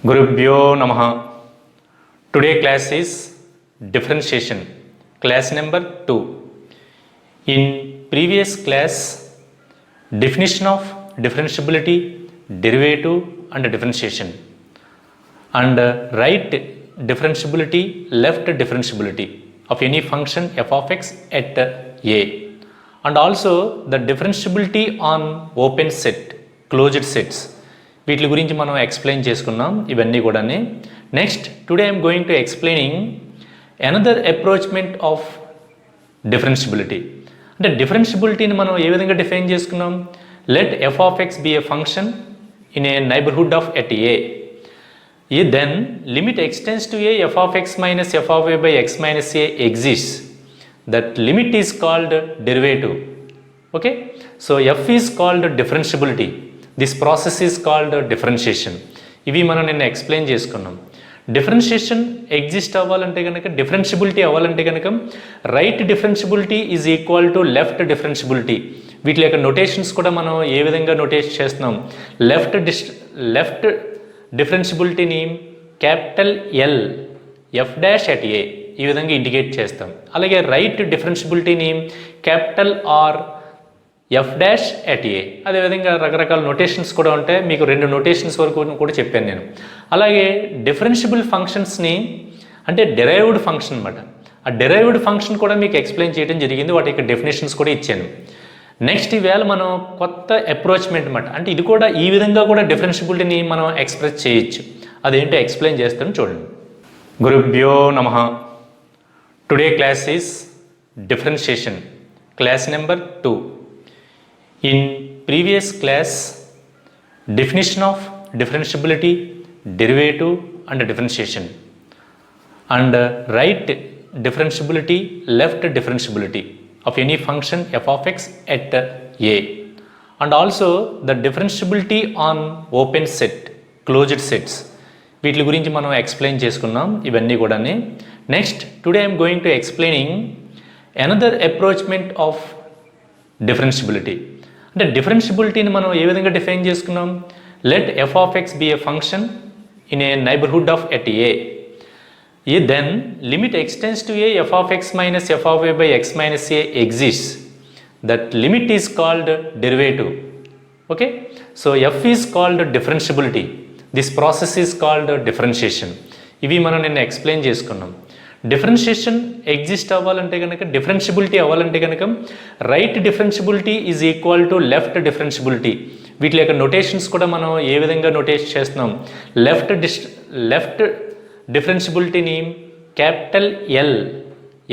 Gurubhyo Namaha. Today class is differentiation, class number 2. In previous class, definition of differentiability, derivative and differentiation, and right differentiability, left differentiability of any function f of x at a, and also the differentiability on open set, closed sets. వీటి గురించి మనం explain చేసుకున్నాం ఇవన్నీ కూడా. Next today I'm going to explaining another approachment of differentiability. అంటే డిఫరెన్షియబిలిటీని మనం ఏ విధంగా డిఫైన్ చేసుకున్నాం? Let f of x be a function in a neighbourhood of at a, then limit x tends to a f of x minus f of a by x minus a exist. That limit is called derivative. Okay, so f is called differentiability. This process is called differentiation. ఇవి మనం నిన్న explain చేసుకున్నాం. Differentiation exist అవ్వాలంటే కనుక, differentiability అవ్వాలంటే కనుక right differentiability is equal to left differentiability. వీటి యొక్క నొటేషన్స్ కూడా మనం ఏ విధంగా నొటేట్ చేస్తున్నాం? లెఫ్ట్ డిఫరెన్షియబిలిటీని capital L f dash at a ఈ విధంగా ఇండికేట్ చేస్తాం. అలాగే రైట్ డిఫరెన్షియబిలిటీని capital R f dash at a. అదేవిధంగా రకరకాల నొటేషన్స్ కూడా ఉంటాయి. మీకు 2 నొటేషన్స్ వరకు కూడా చెప్పాను నేను. అలాగే డిఫరెన్షియబుల్ ఫంక్షన్స్ని అంటే డెరైవ్డ్ ఫంక్షన్ అనమాట. ఆ డెరైవ్డ్ ఫంక్షన్ కూడా మీకు ఎక్స్ప్లెయిన్ చేయడం జరిగింది. వాటి యొక్క డెఫినేషన్స్ కూడా ఇచ్చాను. నెక్స్ట్ ఈవేళ మనం కొత్త అప్రోచ్మెంట్ అనమాట. అంటే ఇది కూడా ఈ విధంగా కూడా డిఫరెన్షియబిలిటీని మనం ఎక్స్ప్రెస్ చేయొచ్చు. అదేంటో ఎక్స్ప్లెయిన్ చేస్తాను చూడండి. గురుభ్యో నమః. Today class is differentiation, class number 2. In previous class, definition of differentiability, derivative and differentiation, and right differentiability, left differentiability of any function f of x at a, and also the differentiability on open set, closed sets. వీటి గురించి మనం explain చేసుకున్నాం ఇవన్నీ కూడా. Next today I'm going to explaining another approachment of differentiability. అంటే డిఫరెన్షియబిలిటీని మనం ఏ విధంగా డిఫైన్ చేసుకున్నాం? Let f of x be a function in a neighbourhood of at a, then limit x tends to a f of x minus f of a by x minus a exist. That limit is called derivative. Okay, so f is called differentiability. This process is called differentiation. ఇవి మనం నిన్న explain చేసుకున్నాం. Differentiation exist అవ్వాలంటే కనుక, differentiability అవ్వాలంటే కనుక right differentiability is equal to left differentiability. వీటి యొక్క నొటేషన్స్ కూడా మనం ఏ విధంగా నొటేట్ చేస్తున్నాం? లెఫ్ట్ డిఫరెన్షియబిలిటీని capital L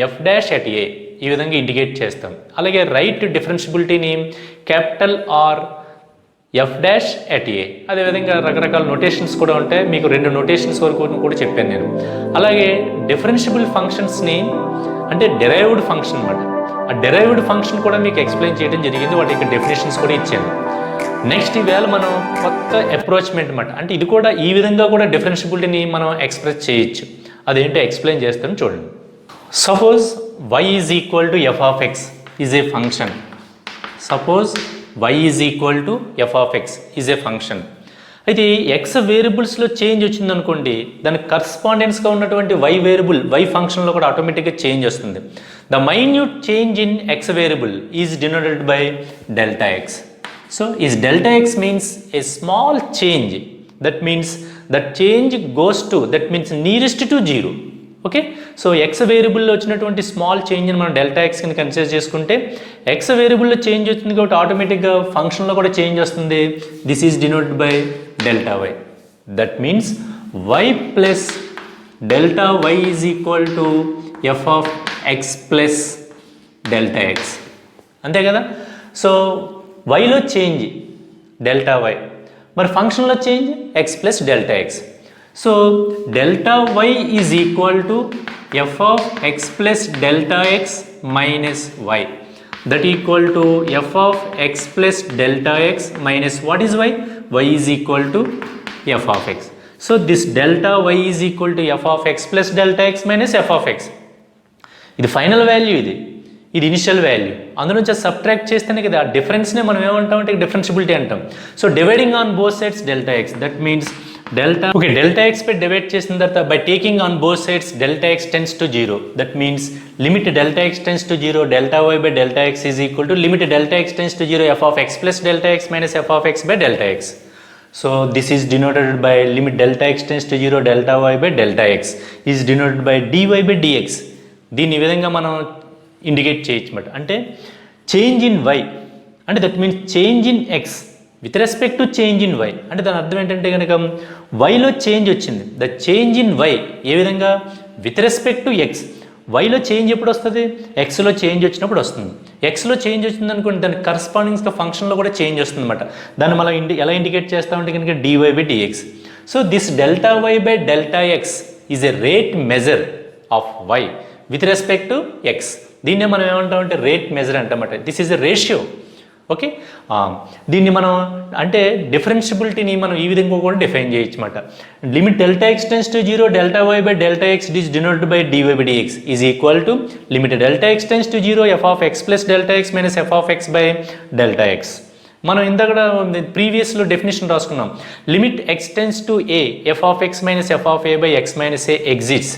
f dash at a ఈ విధంగా ఇండికేట్ చేస్తాం. అలాగే రైట్ డిఫరెన్షియబిలిటీని capital R f dash at a. అదేవిధంగా రకరకాల నొటేషన్స్ కూడా ఉంటాయి. మీకు 2 నొటేషన్స్ వరకు కూడా చెప్పాను నేను. అలాగే డిఫరెన్షియబుల్ ఫంక్షన్స్ని అంటే డెరైవ్డ్ ఫంక్షన్ అనమాట. ఆ డెరైవ్డ్ ఫంక్షన్ కూడా మీకు ఎక్స్ప్లెయిన్ చేయడం జరిగింది. వాటి యొక్క డెఫినేషన్స్ కూడా ఇచ్చాను. నెక్స్ట్ ఈవేళ మనం కొత్త అప్రోచ్మెంట్ అనమాట. అంటే ఇది కూడా ఈ విధంగా కూడా డిఫరెన్షియబిలిటీని మనం ఎక్స్ప్రెస్ చేయొచ్చు. అదేంటో ఎక్స్ప్లెయిన్ చేస్తాను చూడండి. Suppose y is equal to f of x is a function. Suppose y is equal to f of x is a function. అయితే ఎక్స్ వేరియబుల్స్లో చేంజ్ వచ్చిందనుకోండి, దానికి కరస్పాండెన్స్గా ఉన్నటువంటి y వేరియబుల్ y ఫంక్షన్లో కూడా ఆటోమేటిక్గా చేంజ్ వస్తుంది. The minute change in x variable is denoted by delta x. So is delta x means a small change. That means that change goes to, that means nearest to 0. Okay, so x వేరియబుల్లో వచ్చినటువంటి small చేంజ్ని మనం delta x కింద consider చేసుకుంటే, x వేరియబుల్లో change వచ్చింది కాబట్టి ఆటోమేటిక్గా ఫంక్షన్లో కూడా చేంజ్ వస్తుంది. This is denoted by delta y. That means y plus delta y is equal to f of x plus delta X. అంతే కదా. సో వైలో చేంజ్ డెల్టా వై, మరి ఫంక్షన్లో change X plus delta X. So delta y is equal to f of x plus delta x minus y. That equal to f of x plus delta x minus what is y? Y is equal to f of x. So this delta y is equal to f of x plus delta x minus f of x. ఇది final value, ఇది initial value. అందులో నుంచి subtract చేస్తేనే కదా ఆ డిఫరెన్స్నే మనం ఏమంటాం అంటే డిఫరెన్షియబిలిటీ అంటాం. So dividing on both sides delta X, that means delta x by divide చేసిన తర్వాత by taking on both sides delta x tends to 0. That means limit delta x tends to 0, delta y by delta x is equal to limit delta x tends to 0 f of x plus delta x minus f of x by delta x. So this is denoted by limit delta x tends to 0, delta y by delta x is denoted by dy by dx. దీన్ని ఈ విధంగా మనం indicate చేయొచ్చు అన్నమాట. అంటే change in y అంటే that means change in x with respect to change in y. అంటే దాని అర్థం ఏంటంటే కనుక వైలో చేంజ్ వచ్చింది, ద చేంజ్ ఇన్ వై ఏ విధంగా విత్ రెస్పెక్ట్ టు ఎక్స్. వైలో చేంజ్ ఎప్పుడు వస్తుంది, ఎక్స్లో చేంజ్ వచ్చినప్పుడు వస్తుంది. ఎక్స్లో చేంజ్ వచ్చింది అనుకోండి, దానికి కరస్పాండింగ్స్గా ఫంక్షన్లో కూడా చేంజ్ వస్తుంది అనమాట. దాన్ని మనం ఎలా ఇండికేట్ చేస్తామంటే కనుక d y by d x. So this delta y by delta x is a rate measure of y with respect to x. దీన్నే మనం ఏమంటామంటే రేట్ మెజర్ అంటామట. This is a ratio. Okay, దీన్ని మనం అంటే డిఫరెన్షియబిలిటీని మనం ఈ విధంగా కూడా డిఫైన్ చేయొచ్చు అన్నమాట. Limit delta x tends to 0, delta y by delta x is denoted by dy by dx is equal to limit delta x tends to 0 f of x plus delta x minus f of x by delta x. మనం ఇందాక ప్రీవియస్లో definition రాసుకున్నాం. Limit x tends to a f of x minus f of a by x minus a exists,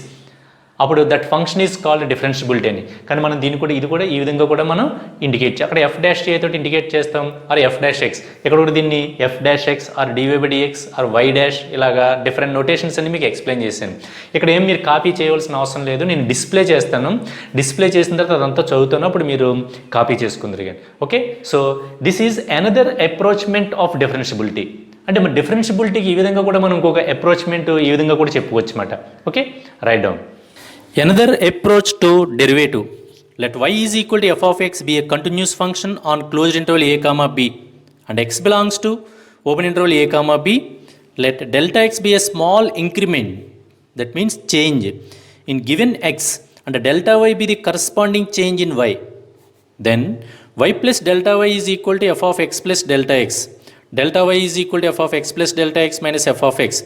అప్పుడు that function is called differentiability అని. కానీ మనం దీన్ని కూడా ఇది కూడా ఈ విధంగా కూడా మనం ఇండికేట్ అక్కడ ఎఫ్ డాష్ ఏ తోటి ఇండికేట్ చేస్తాం, ఆర్ ఎఫ్ డాష్ ఎక్స్. ఇక్కడ కూడా దీన్ని f dash x or dy by dx or y dash ఇలాగా డిఫరెంట్ నోటేషన్స్ అని మీకు ఎక్స్ప్లెయిన్ చేశాను. ఇక్కడ ఏం మీరు కాపీ చేయవలసిన అవసరం లేదు, నేను డిస్ప్లే చేస్తాను. డిస్ప్లే చేసిన తర్వాత అదంతా చదువుతాను, అప్పుడు మీరు కాపీ చేసుకుందరు కానీ. Okay, so this is another approachment of differentiability. అంటే మన డిఫరెన్షియబిలిటీకి ఈ విధంగా కూడా మనం ఇంకొక అప్రోచ్మెంట్ ఈ విధంగా కూడా చెప్పుకోవచ్చు అన్నమాట. Okay, write down. Another approach to derivative. Let y is equal to f of x be a continuous function on closed interval a comma b and x belongs to open interval a comma b. Let delta x be a small increment, that means change in given x, and delta y be the corresponding change in y. Then y plus delta y is equal to f of x plus delta x. Delta y is equal to f of x plus delta x minus f of x.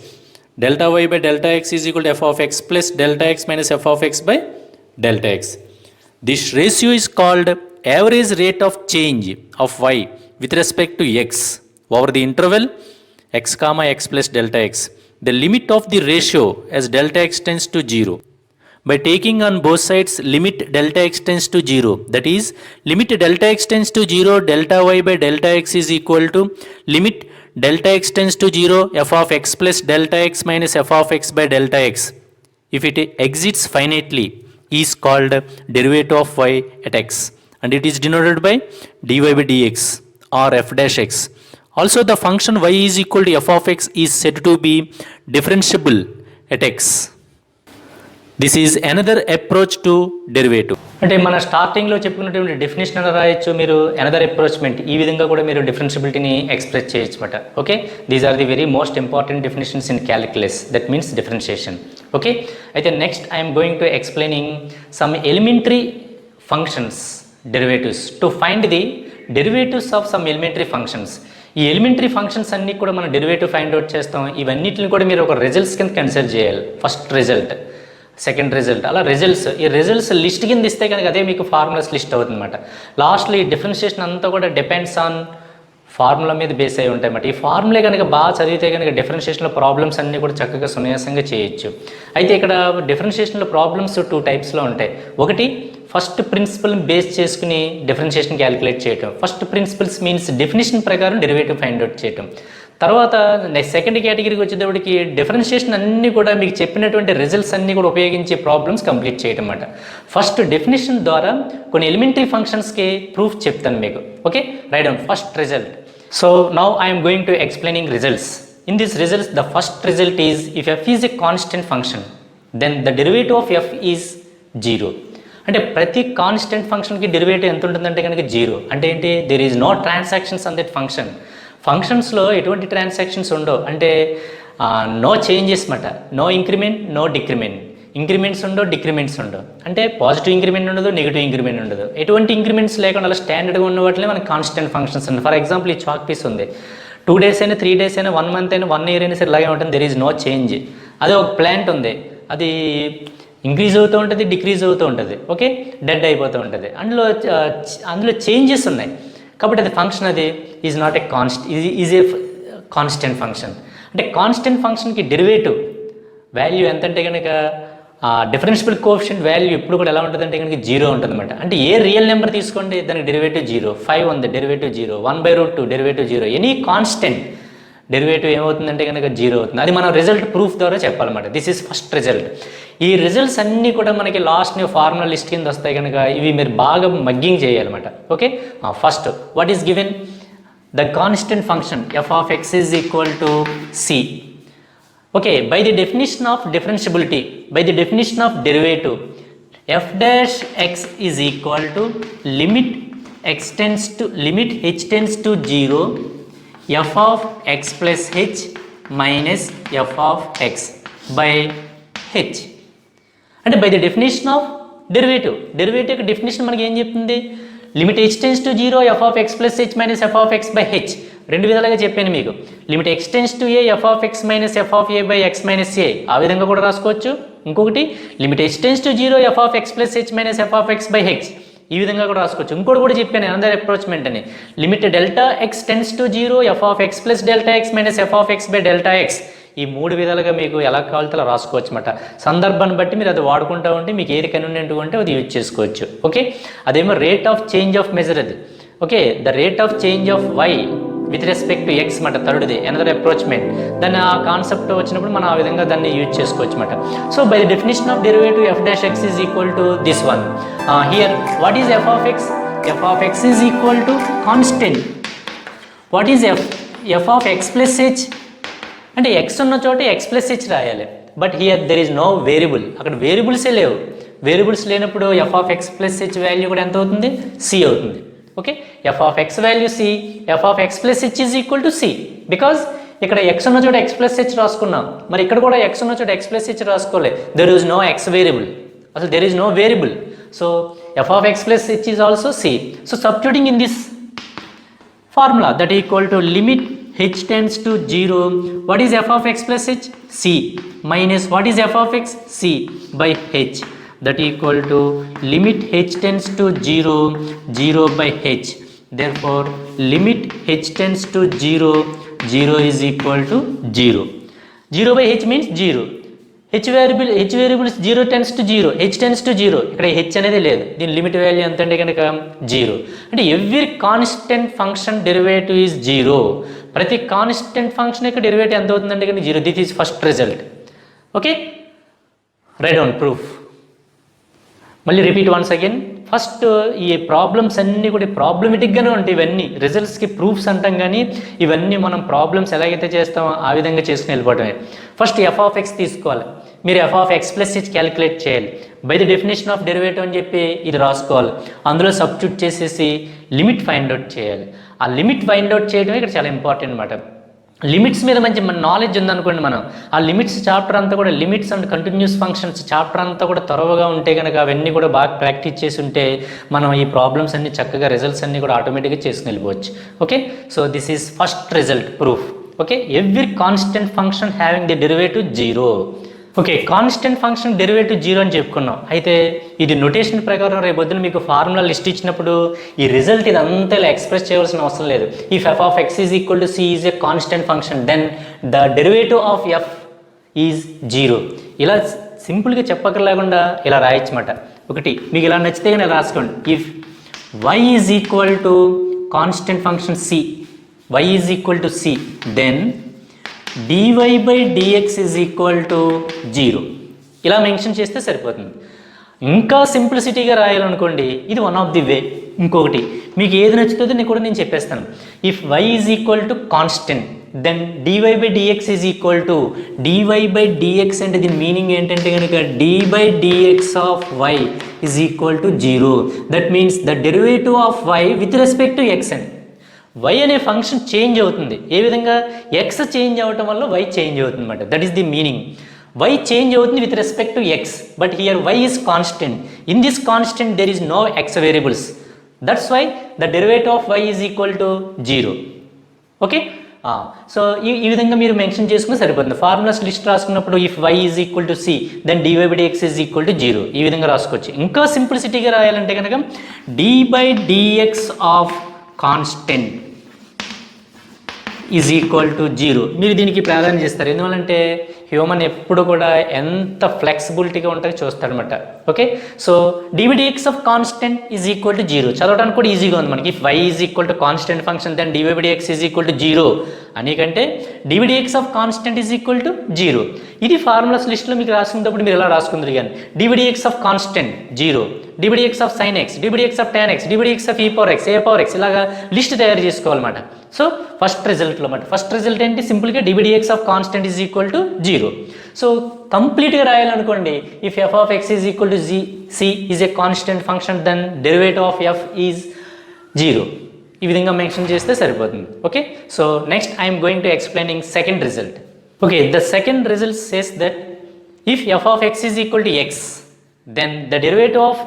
Delta y by delta x is equal to f of x plus delta x minus f of x by delta x. This ratio is called average rate of change of y with respect to x over the interval x comma x plus delta x. The limit of the ratio as delta x tends to 0. By taking on both sides limit delta x tends to 0, that is limit delta x tends to 0, delta y by delta x is equal to limit delta x tends to 0 f of x plus delta x minus f of x by delta x. If it exists finitely, is called derivative of y at x, and it is denoted by dy by dx or f dash x. Also the function y is equal to f of x is said to be differentiable at x. This is another approach to derivative. అంటే మన స్టార్టింగ్లో చెప్పుకున్నటువంటి definition అని రాయొచ్చు మీరు, another అప్రోచ్మెంట్ ఈ విధంగా కూడా మీరు డిఫరెన్షియబిలిటీని ఎక్స్ప్రెస్ చేయొచ్చు అనమాట. Okay, these are the very most important definitions in calculus, that means differentiation. Okay, అయితే next I'm going to explaining some elementary functions derivatives to find the derivatives of some elementary functions. ఈ elementary functions అన్నీ కూడా మనం derivative find out చేస్తాం. ఇవన్నిటిని కూడా మీరు ఒక రిజల్ట్స్ కింద కన్సిడర్ చేయాలి. ఫస్ట్ రిజల్ట్, సెకండ్ రిజల్ట్, అలా రిజల్ట్స్. ఈ రిజల్ట్స్ లిస్ట్ కింద ఇస్తే కనుక అదే మీకు ఫార్ములాస్ లిస్ట్ అవుతుంది అనమాట. లాస్ట్లో ఈ డిఫరెన్షియేషన్ అంతా కూడా డిపెండ్స్ ఆన్ ఫార్ములా మీద బేస్ అయి ఉంటాయి అన్నమాట. ఈ ఫార్ములే కనుక బాగా చదివితే కనుక డిఫరెన్షియేషన్లో ప్రాబ్లమ్స్ అన్నీ కూడా చక్కగా సునాయాసంగా చేయొచ్చు. అయితే ఇక్కడ డిఫరెన్షియేషన్లో ప్రాబ్లమ్స్ 2 టైప్స్లో ఉంటాయి. ఒకటి ఫస్ట్ ప్రిన్సిపల్ బేస్ చేసుకుని డిఫరెన్షియేషన్ క్యాలిక్యులేట్ చేయటం. ఫస్ట్ ప్రిన్సిపల్స్ మీన్స్ డెఫినేషన్ ప్రకారం డెరివేటివ్ ఫైండ్ అవుట్ చేయటం. తర్వాత నెక్స్ట్ సెకండ్ కేటగిరీకి వచ్చేటప్పటికి డిఫరెన్షియేషన్ అన్నీ కూడా మీకు చెప్పినటువంటి రిజల్ట్స్ అన్నీ కూడా ఉపయోగించి ప్రాబ్లమ్స్ కంప్లీట్ చేయటం అన్నమాట. ఫస్ట్ డెఫినేషన్ ద్వారా కొన్ని ఎలిమెంటరీ ఫంక్షన్స్కి ప్రూఫ్ చెప్తాను మీకు. Okay, write down. First result. So now I'm going to explaining results. In this results the first result is if f is a constant function then the derivative of f is 0. అంటే ప్రతి constant ఫంక్షన్కి derivative ఎంత ఉంటుందంటే కనుక 0. అంటే ఏంటి, there is no transactions on that function. ఫంక్షన్స్లో ఎటువంటి ట్రాన్సాక్షన్స్ ఉండవు, అంటే నో చేంజెస్ మాట, no increment no decrement. Increments ఉండవు, డిక్రిమెంట్స్ ఉండవు. అంటే పాజిటివ్ ఇంక్రిమెంట్ ఉండదు, నెగిటివ్ ఇంక్రిమెంట్ ఉండదు. ఎటువంటి ఇంక్రిమెంట్స్ లేకుండా అలా స్టాండర్డ్గా ఉన్న వాటిని మనకి కాన్స్టెంట్ ఫంక్షన్స్ అండి. ఫర్ ఎగ్జాంపుల్ ఈ చాక్ పీస్ ఉంది, 2 days అయినా 3 days అయినా 1 month అయినా 1 year అయినా సరే ఇలాగే ఉంటుంది, దెర్ ఈజ్ నో చేంజ్. అదే ఒక ప్లాంట్ ఉంది, అది ఇంక్రీజ్ అవుతూ ఉంటుంది, డిక్రీజ్ అవుతూ ఉంటుంది, ఓకే, డెడ్ అయిపోతూ ఉంటుంది. అందులో చేంజెస్ ఉన్నాయి కాబట్టి అది ఫంక్షన్, అది is not a is a constant function. అంటే కాన్స్టెంట్ ఫంక్షన్కి డెరివేటివ్ వాల్యూ ఎంత అంటే కనుక డిఫరెన్షియబుల్ కోఎఫిషియంట్ వాల్యూ ఎప్పుడు కూడా ఎలా ఉంటుందంటే కనుక 0 ఉంటుంది అనమాట. అంటే ఏ రియల్ నెంబర్ తీసుకోండి దానికి డెరివేటివ్ 0, 5 ఉంది derivative 0, 1/√2 derivative 0, any constant derivative ఏమవుతుందంటే కనుక 0 అవుతుంది. అది మనం రిజల్ట్ ప్రూఫ్ ద్వారా చెప్పాలన్నమాట. This is first result. ఈ రిజల్ట్స్ అన్నీ కూడా మనకి లాస్ట్ ఫార్ములా లిస్ట్ కింద వస్తాయి కనుక ఇవి మీరు బాగా మగ్గింగ్ చేయాలన్నమాట. Okay, first what is given? The constant function f of x is equal to c. Okay, by the definition of differentiability, by the definition of derivative, f dash x is equal to limit h tends to 0 f of x plus h minus f of x by h. అంటే by the definition of derivative యొక్క definition మనకి ఏం చెప్తుంది? Limit h tends to 0 f of x plus h minus f of x by h. రెండు విధాలుగా చెప్పాను మీకు. Limit x tends to a f of x minus f of a by x minus a, ఆ విధంగా కూడా రాసుకోవచ్చు. ఇంకొకటి limit h tends to 0 f of x plus h minus f of x by h, ఈ విధంగా కూడా రాసుకోవచ్చు. ఇంకోటి కూడా చెప్పాను అనదర్ అప్రోచ్మెంట్ అని, limit delta x tends to 0 f of x plus delta x minus f of x by delta x. ఈ మూడు విధాలుగా మీకు ఎలా కావాలితే అలా రాసుకోవచ్చు అనమాట. సందర్భాన్ని బట్టి మీరు అది వాడుకుంటూ ఉంటే మీకు ఏది కన్వీనియంట్గా ఉంటే అది యూజ్ చేసుకోవచ్చు. ఓకే, అదేమో rate of change of measure అది. Okay, the rate of change of y with respect to x మాట థర్డ్ది అనదర్ అప్రోచ్మెంట్. దాన్ని ఆ కాన్సెప్ట్ వచ్చినప్పుడు మనం ఆ విధంగా దాన్ని యూజ్ చేసుకోవచ్చు అనమాట. So by the definition of derivative f dash x is equal to this one. Here what is f of x? f of x is equal to constant. What is f of x plus h? అంటే x ఉన్న చోట x plus h రాయాలి. But here there is no variable, అక్కడ వేరియబుల్సే లేవు. Variables లేనప్పుడు f of x plus h value కూడా ఎంత అవుతుంది? సి అవుతుంది. Okay, f of x value c, f of x plus h is equal to c. Because ఇక్కడ ఎక్స్ ఉన్న చోట ఎక్స్ ప్లస్ హెచ్ రాసుకున్నాం, మరి ఇక్కడ కూడా ఎక్స్ ఉన్న చోట ఎక్స్ ప్లస్ హెచ్ రాసుకోలే. There is no x variable, అసలు there is no variable. So f of x plus h is also c. So substituting in this formula that equal to limit h tends to 0, what is f of x plus h? C minus what is f of x? C by h, that equal to limit h tends to 0 by h. Therefore limit h tends to 0 is equal to 0 by h means 0. h variables 0 tends to 0, h tends to 0, ఇక్కడ h అనేది లేదు. దీని limit value ఎంత అంటే కనుక 0. అంటే every constant function derivative is 0. ప్రతి constant function యొక్క డెరివేటివ్ ఎంత అవుతుందంటే కనుక 0. This is first result. Okay, write down proof. మళ్ళీ రిపీట్ వన్స్ అగైన్. ఫస్ట్ ఈ ప్రాబ్లమ్స్ అన్నీ కూడా ప్రాబ్లమెటిక్గానే ఉంటాయి. ఇవన్నీ రిజల్ట్స్కి ప్రూఫ్స్ అంటాం, కానీ ఇవన్నీ మనం ప్రాబ్లమ్స్ ఎలాగైతే చేస్తామో ఆ విధంగా చేసుకుని వెళ్ళిపోవటమే. ఫస్ట్ ఎఫ్ ఆఫ్ ఎక్స్ తీసుకోవాలి, మీరు f of x plus h calculate చేయాలి. By the definition of derivative అని చెప్పి ఇది రాసుకోవాలి. అందులో సబ్స్టిట్యూట్ చేసేసి లిమిట్ ఫైండ్ అవుట్ చేయాలి. ఆ లిమిట్ ఫైండ్ అవుట్ చేయడమే ఇక్కడ చాలా ఇంపార్టెంట్ అనమాట. లిమిట్స్ మీద మంచి మన నాలెడ్జ్ ఉందనుకోండి, మనం ఆ లిమిట్స్ చాప్టర్ అంతా కూడా, limits and continuous functions chapter అంతా కూడా త్వరగా ఉంటే కనుక అవన్నీ కూడా బాగా ప్రాక్టీస్ చేసి ఉంటే మనం ఈ ప్రాబ్లమ్స్ అన్ని చక్కగా రిజల్ట్స్ అన్ని కూడా ఆటోమేటిక్గా చేసుకుని వెళ్ళిపోవచ్చు. Okay, so this is first result proof. Okay, every constant function having the derivative 0. Okay, constant function derivative 0 అని చెప్పుకున్నాం. అయితే ఇది నొటేషన్ ప్రకారం రేపు పొద్దున మీకు ఫార్ములా లిస్ట్ ఇచ్చినప్పుడు ఈ రిజల్ట్ ఇదంతా ఇలా ఎక్స్ప్రెస్ చేయవలసిన అవసరం లేదు. If f of x is equal to c is a constant function, then the derivative of f is 0. ఇలా సింపుల్గా చెప్పకలేకుండా ఇలా రాయొచ్చమాట. ఒకటి మీకు ఇలా నచ్చితే కానీ ఇలా రాసుకోండి. If y is equal to constant function c, y is equal to c, then dy by dx is equal to 0. ఇలా మెన్షన్ చేస్తే సరిపోతుంది. ఇంకా సింప్లిసిటీగా రాయాలనుకోండి, ఇది వన్ ఆఫ్ ది వే. ఇంకొకటి మీకు ఏది నచ్చుతుందో నేను చెప్పేస్తాను. If y is equal to constant, then dy by dx is equal to dy by dx అంటే దీని మీనింగ్ ఏంటంటే కనుక d by dx of y is equal to 0. That means the derivative of y with respect to x అని. y అనే function change అవుతుంది. ఏ విధంగా? x change అవ్వటం వల్ల y చేంజ్ అవుతుంది అనమాట. That is the meaning. y change అవుతుంది with respect to x, but here y is constant. In this constant there is no x variables. That's why the derivative of y is equal to 0. Okay, so ఈ విధంగా మీరు mention చేసుకుని సరిపోతుంది. Formulas list రాసుకున్నప్పుడు if y is equal to c, then dy by dx is equal to 0. ఈ విధంగా రాసుకోవచ్చు. ఇంకా సింప్లిసిటీగా రాయాలంటే కనుక d by dx of constant is equal to 0. మీరు దీనికి ప్రాధాన్యత ఇస్తారు. ఎందువల్లంటే హ్యూమన్ ఎప్పుడు కూడా ఎంత ఫ్లెక్సిబిలిటీగా ఉంటుందో చూస్తాడనమాట. Okay, so d by d x of constant is equal to 0 చదవడానికి కూడా ఈజీగా ఉంది మనకి. If y is equal to constant function then d by d x is equal to 0 అని కంటే d by d x of constant is equal to 0. ఇది ఫార్ములాస్ లిస్ట్లో మీకు రాసుకునేటప్పుడు మీరు ఎలా రాసుకుందరు కానీ d by d x of constant 0, డివిడిఎక్స్ of sine x, d by d x of tan x, d by d x of a power x ఇలాగా లిస్ట్ తయారు చేసుకోవాలన్నమాట. సో ఫస్ట్ రిజల్ట్లో మాట ఫస్ట్ రిజల్ట్ ఏంటి, సింపుల్గా d by dx of constant is equal to 0. So కంప్లీట్గా రాయాలనుకోండి, if f of x is equal to c is a constant function then derivative of f is 0. ఈ విధంగా మెన్షన్ చేస్తే సరిపోతుంది. Okay, so next I'm going to explaining second result. Okay, the second result says that if f of x is equal to x then the derivative of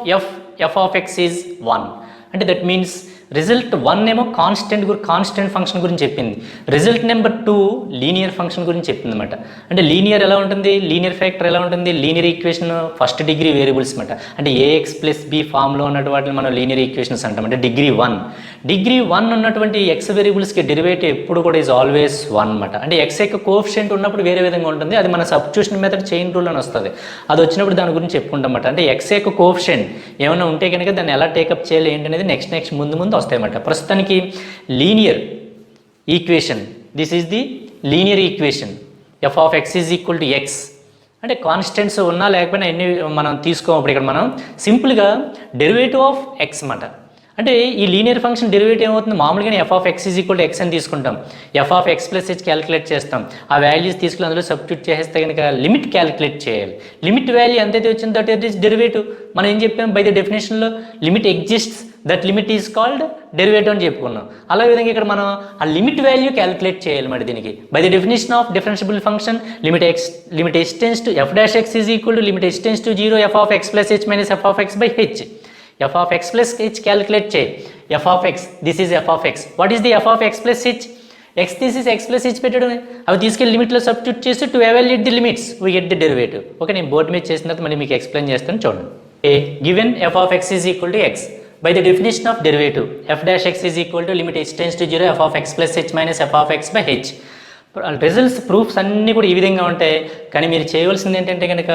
f of x is 1. అంటే that means result 1 ఏమో constant function గురించి చెప్పింది, result number 2 linear function గురించి చెప్పింది అనమాట. అంటే linear ఎలా ఉంటుంది, లీనియర్ ఫ్యాక్టర్ ఎలా ఉంటుంది, linear equation first degree variables అనమాట. అంటే ఏఎక్స్ ప్లస్ బి ఫామ్లో ఉన్నటువంటి వాటిని మనం లీనియర్ ఈక్వేషన్స్ అంటాం. అంటే డిగ్రీ 1 ఉన్నటువంటి ఎక్స్ వేరియబుల్స్కి డెరివేటివ్ ఎప్పుడు కూడా ఈజ్ ఆల్వేస్ 1 అనమాట. అంటే ఎక్స్ యొక్క కోఎఫిషియంట్ ఉన్నప్పుడు వేరే విధంగా ఉంటుంది, అది మన సబ్స్టిట్యూషన్ మెథడ్ చైన్ రూల్ అని వస్తుంది. అది వచ్చినప్పుడు దాని గురించి చెప్పుకుంటాం అన్నమాట. అంటే ఎక్స్ యొక్క కోఎఫిషియంట్ ఏమైనా ఉంటే కనుక దాన్ని ఎలా టేకప్ చేయాలి ఏంటి అనేది నెక్స్ట్ ముందు వస్తాయన్నమాట. ప్రస్తుతానికి linear equation, this is the linear equation F of x is equal to X. అంటే కాన్స్టెంట్స్ ఉన్నా లేకపోయినా ఎన్ని మనం తీసుకోమప్పుడు ఇక్కడ మనం సింపుల్గా డెరివేటివ్ ఆఫ్ ఎక్స్ అన్నమాట. అంటే ఈ లీనియర్ ఫంక్షన్ డెరివేటివ్ ఏమవుతుంది, మామూలుగానే f of x is equal to x అని తీసుకుంటాం, f of x plus h calculate చేస్తాం, ఆ వాల్యూస్ తీసుకుని అందులో సబ్స్టిట్యూట్ చేస్తే కనుక లిమిట్ క్యాలిక్యులేట్ చేయాలి. లిమిట్ వాల్యూ ఎంతైతే వచ్చిందో దట్ ఇట్ ఈస్ డెరివేటివ్. మనం ఏం చెప్పాం, బై ద డెఫినేషన్లో limit exists that limit is called derivative అని చెప్పుకున్నాం. అలా విధంగా ఇక్కడ మనం ఆ లిమిట్ వాల్యూ క్యాలిక్యులేట్ చేయాలి మరి దీనికి. By the definition of differentiable function limit h tends to f dash x is equal to limit h tends to 0 f of x plus h minus f of x by h. F of x plus h calculate చేయి, f of x this is f of x, what is the f of x plus h, x తీసేసి x plus h పెట్టడం, అవి తీసుకెళ్ళి లిమిట్లో substitute చేసి to evaluate the limits we get the derivative. Okay, నేను board మీద చేసిన తర్వాత మళ్ళీ మీకు ఎక్స్ప్లెయిన్ చేస్తాను చూడండి. Given f of x is equal to X by the definition of derivative f dash x is equal to limit h tends to 0 f of x plus h minus f of x by h. Results proofs అన్నీ కూడా ఈ విధంగా ఉంటాయి. కానీ మీరు చేయవలసింది ఏంటంటే కనుక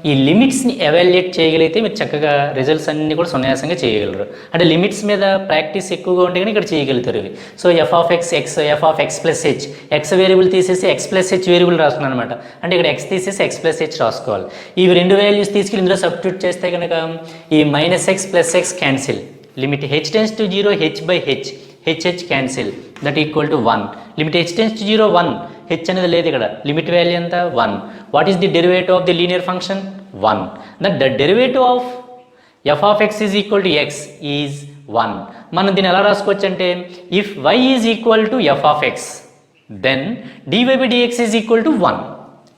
ఈ లిమిట్స్ని ఎవాల్యుయేట్ చేయగలిగితే మీరు చక్కగా రిజల్ట్స్ అన్నీ కూడా సునాయాసంగా చేయగలరు. అంటే లిమిట్స్ మీద ప్రాక్టీస్ ఎక్కువగా ఉంటే కానీ ఇక్కడ చేయగలుగుతారు ఇవి. So f of X F of x plus h, X variable తీసేసి ఎక్స్ ప్లస్ హెచ్ వేరియబుల్ రాసుకున్నాను అనమాట. అంటే ఇక్కడ ఎక్స్ తీసేసి ఎక్స్ ప్లస్ హెచ్ రాసుకోవాలి. ఇవి రెండు వాల్యూస్ తీసుకెళ్ళి ఇందులో సబ్స్టిట్యూట్ చేస్తే కనుక ఈ minus X plus X cancel, limit h tends to 0 h by h, h cancel that equal to 1. Limit h tends to 0 1, h అనేది లేదు ఇక్కడ, లిమిట్ వాల్యూ ఎంత 1. What is the derivative of the linear function 1. That the derivative of f of x is equal to x is 1. మనం దీన్ని ఎలా రాసుకోవచ్చు అంటే if y is equal to f of x then dy by dx is equal to 1.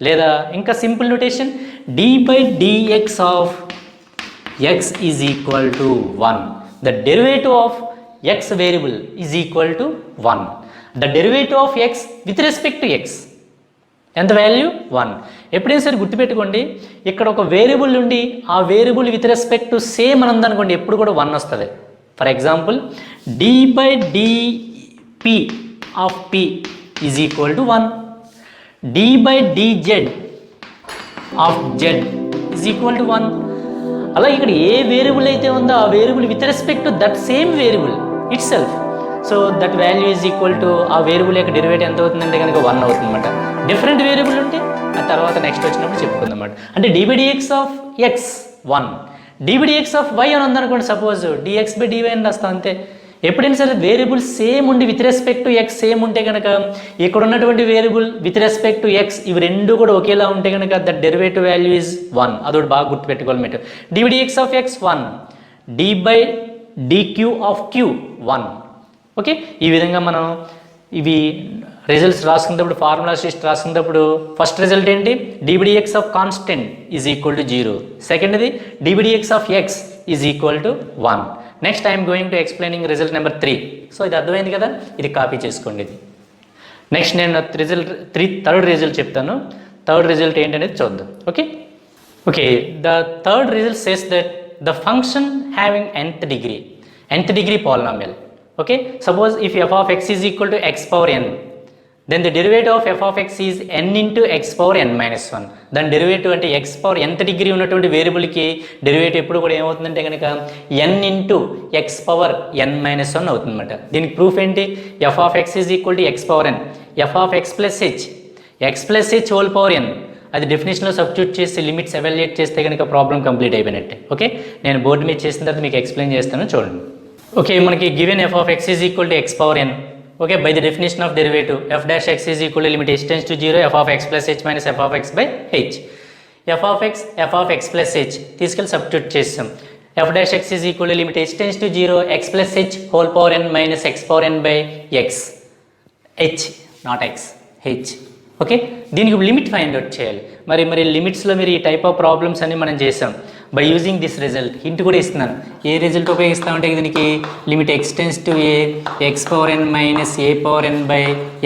లేదా ఇంకా simple notation d by dx of x is equal to 1. The derivative of x variable is equal to 1. The derivative of x with respect to x ఎంత value 1. ఎప్పుడైనా సరే గుర్తుపెట్టుకోండి, ఇక్కడ ఒక variable ఉండి ఆ variable with respect to same అని ఉందనుకోండి ఎప్పుడు కూడా 1 వస్తుంది. For example d by dp of p is equal to 1, d by dz of z is equal to 1. అలా ఇక్కడ ఏ వేరియబుల్ అయితే ఉందో ఆ variable with respect to that same variable it self, so that value is equal to ఆ variable యొక్క derivative ఎంత అవుతుందంటే కనుక 1 అవుతుంది అనమాట. డిఫరెంట్ వేరియబుల్ ఉంటే ఆ తర్వాత నెక్స్ట్ వచ్చినప్పుడు చెప్పుకుందాం అన్నమాట. అంటే dbdx of x 1, dbdx of y అని ఉందనుకోండి, సపోజ్ dx బై dy అని రాస్తాం అంతే. ఎప్పుడైనా సరే వేరియబుల్ సేమ్ ఉండి with respect to X same ఉంటే కనుక ఇక్కడ ఉన్నటువంటి variable with respect to X ఇవి రెండు కూడా ఒకేలా ఉంటే కనుక దట్ డెరివేటివ్ వాల్యూ ఈజ్ 1. అదొకటి బాగా గుర్తుపెట్టుకోవాలి మీరు. dbdx of x 1, d by dq of q 1. Okay, ఈ విధంగా మనం ఇవి రిజల్ట్స్ రాసుకున్నప్పుడు ఫార్ములాస్ లిస్ట్ రాసుకున్నప్పుడు ఫస్ట్ రిజల్ట్ ఏంటి, dbdx of constant is equal to 0. సెకండ్ది dbdx of x is equal to 1. Next I'm going to explaining result number 3. So ఇది అర్థమైంది కదా, ఇది కాపీ చేసుకోండి. ఇది నెక్స్ట్ నేను థర్డ్ రిజల్ట్ చెప్తాను. థర్డ్ రిజల్ట్ ఏంటనేది చూద్దాం. Okay, the third result says that the function having nth degree polynomial. Okay, suppose if f of x is equal to x power n then the derivative of f of x is n into x power n minus one. దాని derivative అంటే x power ఎంత degree ఉన్నటువంటి వేరియబుల్కి derivative ఎప్పుడు కూడా ఏమవుతుందంటే కనుక n into x power n minus one అవుతుందన్నమాట. దీనికి ప్రూఫ్ ఏంటి? F of x is equal to x power n, F of x plus h, x plus h whole power n. అది డెఫినేషన్లో సబ్స్టిట్యూట్ చేసి లిమిట్స్ ఎవాల్యుయేట్ చేస్తే కనుక problem complete అయిపోయినట్టే. Okay, నేను బోర్డు మీద చేసిన తర్వాత మీకు ఎక్స్ప్లెయిన్ చేస్తాను చూడండి. ఓకే, మనకి given f of x is equal to x power n. Okay, by the definition of derivative f dash x is equal to limit h tends to zero f of x plus h minus f of x by h. F of x plus h తీసుకెళ్ళి substitute చేస్తాం. F dash x is equal to limit h tends to zero x plus h whole power n minus x power n by x. H not x, h. Okay, దీనికి limit find out చేయాలి. మరి లిమిట్స్లో మీరు ఈ type of problems అన్ని మనం చేసాం by using this result. Hint కూడా ఇస్తున్నాను. ఏ రిజల్ట్ ఉపయోగిస్తామంటే దీనికి limit x tends to a x power n minus a power n by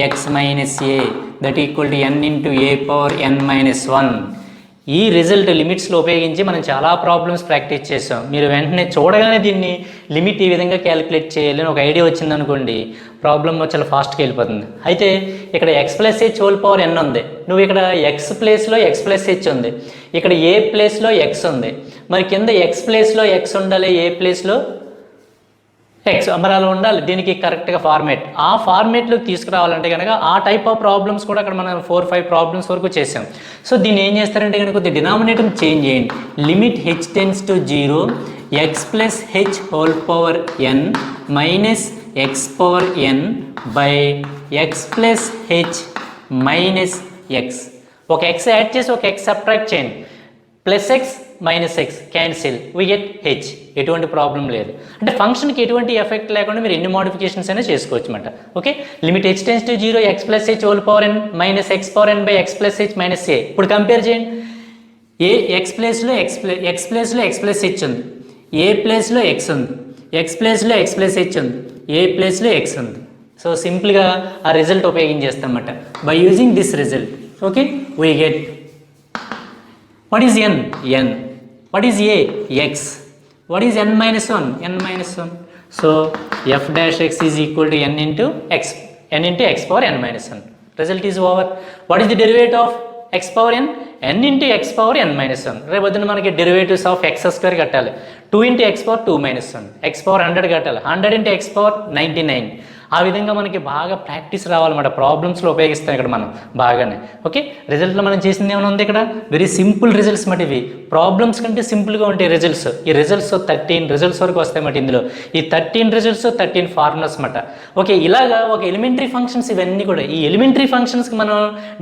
x minus a that equal to n into a power n minus one. ఈ result లిమిట్స్లో ఉపయోగించి మనం చాలా ప్రాబ్లమ్స్ ప్రాక్టీస్ చేసాం. మీరు వెంటనే చూడగానే దీన్ని లిమిట్ ఈ విధంగా క్యాలిక్యులేట్ చేయాలని ఒక ఐడియా వచ్చిందనుకోండి, ప్రాబ్లమ్ చాలా ఫాస్ట్గా వెళ్ళిపోతుంది. అయితే ఇక్కడ x plus h whole power n ఉంది, నువ్వు ఇక్కడ ఎక్స్ ప్లేస్లో ఎక్స్ ప్లస్ హెచ్ ఉంది, ఇక్కడ ఏ ప్లేస్లో ఎక్స్ ఉంది. మరి కింద ఎక్స్ ప్లేస్లో ఎక్స్ ఉండాలి, ఏ ప్లేస్లో ఎక్స్ మరి అలా ఉండాలి. దీనికి కరెక్ట్గా ఫార్మేట్, ఆ ఫార్మేట్లోకి తీసుకురావాలంటే కనుక ఆ టైప్ ఆఫ్ ప్రాబ్లమ్స్ కూడా అక్కడ మనం 4-5 ప్రాబ్లమ్స్ వరకు చేసాం. సో దీన్ని ఏం చేస్తారంటే కనుక కొద్దిగా డినామినేటర్ చేంజ్ చేయండి. Limit h tends to zero x plus h whole power n minus x power n by x plus h minus x. ఒక ఎక్స్ యాడ్ చేసి ఒక ఎక్స్ సబ్ట్రాక్ట్ చేయండి. Plus x minus x cancel, we get h. ఎటువంటి problem లేదు. అంటే ఫంక్షన్కి ఎటువంటి effect లేకుండా మీరు ఎన్ని మోడిఫికేషన్స్ అయినా చేసుకోవచ్చు అనమాట. Okay, limit h tends to zero x plus h whole power n minus x power n by x plus h minus a. ఇప్పుడు కంపేర్ చేయండి. ఏ ఎక్స్ ప్లేస్లో ఎక్స్ ప్లేస్లో ఎక్స్ ప్లస్ హెచ్ ఉంది, ఏ ప్లేస్లో X ఉంది, X ప్లేస్లో x plus h ఉంది, a ప్లేస్లో ఎక్స్ ఉంది. సో సింపుల్గా ఆ రిజల్ట్ ఉపయోగించేస్తాం అన్నమాట. By using this result okay we get what is n? n. What is a? x. What is n minus 1? n minus 1. So f dash x is equal to n into x into x power n minus 1. Result is over. What is the derivative of x power n? n into x power n minus 1. రేపొద్దున మనకి derivatives of x square కట్టాలి. 2 into x power 2 minus 1. x power 100 కట్టాలి. 100 into x power 99. ఆ విధంగా మనకి బాగా practice రావాలన్నమాట. ప్రాబ్లమ్స్లో ఉపయోగిస్తాం ఇక్కడ మనం బాగానే. ఓకే, రిజల్ట్లో మనం చేసింది ఏమైనా ఉంది ఇక్కడ? వెరీ సింపుల్ రిజల్ట్స్ మాట ఇవి. ప్రాబ్లమ్స్ కంటే సింపుల్గా ఉంటాయి రిజల్ట్స్. ఈ రిజల్ట్స్ 13 రిజల్ట్స్ వరకు వస్తాయన్నమాట ఇందులో. ఈ 13 రిజల్ట్స్ 13 ఫార్ములాస్ అన్నమాట. ఓకే, ఇలాగా ఒక ఎలిమెంటరీ ఫంక్షన్స్ ఇవన్నీ కూడా. ఈ ఎలిమెంటరీ ఫంక్షన్స్కి మనం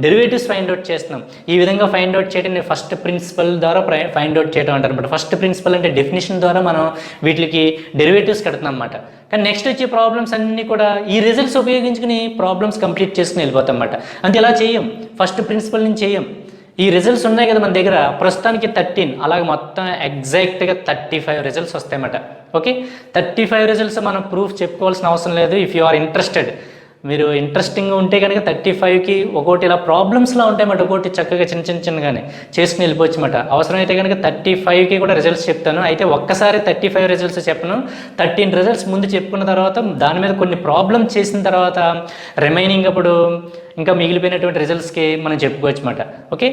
డెరివేటివ్స్ ఫైండ్ అవుట్ చేస్తున్నాం. ఈ విధంగా ఫైండ్ అవుట్ చేయడం ఫస్ట్ ప్రిన్సిపల్ ద్వారా ఫైండ్ అవుట్ చేయడం అంటారు అనమాట. ఫస్ట్ ప్రిన్సిపల్ అంటే డెఫినేషన్ ద్వారా మనం వీటికి డెరివేటివ్స్ కడుతున్నాం అన్నమాట. కానీ నెక్స్ట్ వచ్చే ప్రాబ్లమ్స్ అన్నీ కూడా ఈ రిజల్ట్స్ ఉపయోగించుకుని ప్రాబ్లమ్స్ కంప్లీట్ చేసుకుని వెళ్ళిపోతాం అన్నమాట. అంతే ఇలా చేయం, ఫస్ట్ ప్రిన్సిపల్ నుంచి చేయం. ఈ రిజల్ట్స్ ఉన్నాయి కదా మన దగ్గర ప్రస్తుతానికి 13, అలాగే మొత్తం ఎగ్జాక్ట్గా 35 రిజల్ట్స్ వస్తాయన్నమాట. ఓకే, 35 రిజల్ట్స్ మనం ప్రూఫ్ చెప్పుకోవాల్సిన అవసరం లేదు. ఇఫ్ యు ఆర్ ఇంట్రెస్టెడ్, మీరు ఇంట్రెస్టింగ్గా ఉంటే కనుక 35కి ఒక్కోటి ఇలా ప్రాబ్లమ్స్లో ఉంటాయన్నమాట. ఒక్కోటి చక్కగా చిన్నగానే చేసుకుని వెళ్ళిపోవచ్చు అన్నమాట. అవసరమైతే కనుక 35కి కూడా రిజల్ట్స్ చెప్తాను. అయితే ఒక్కసారి 35 రిజల్ట్స్ చెప్పను. 13 రిజల్ట్స్ ముందు చెప్పుకున్న తర్వాత దాని మీద కొన్ని ప్రాబ్లమ్స్ చేసిన తర్వాత రిమైనింగ్ అప్పుడు ఇంకా మిగిలిపోయినటువంటి రిజల్ట్స్కి మనం చెప్పుకోవచ్చు అన్నమాట. ఓకే,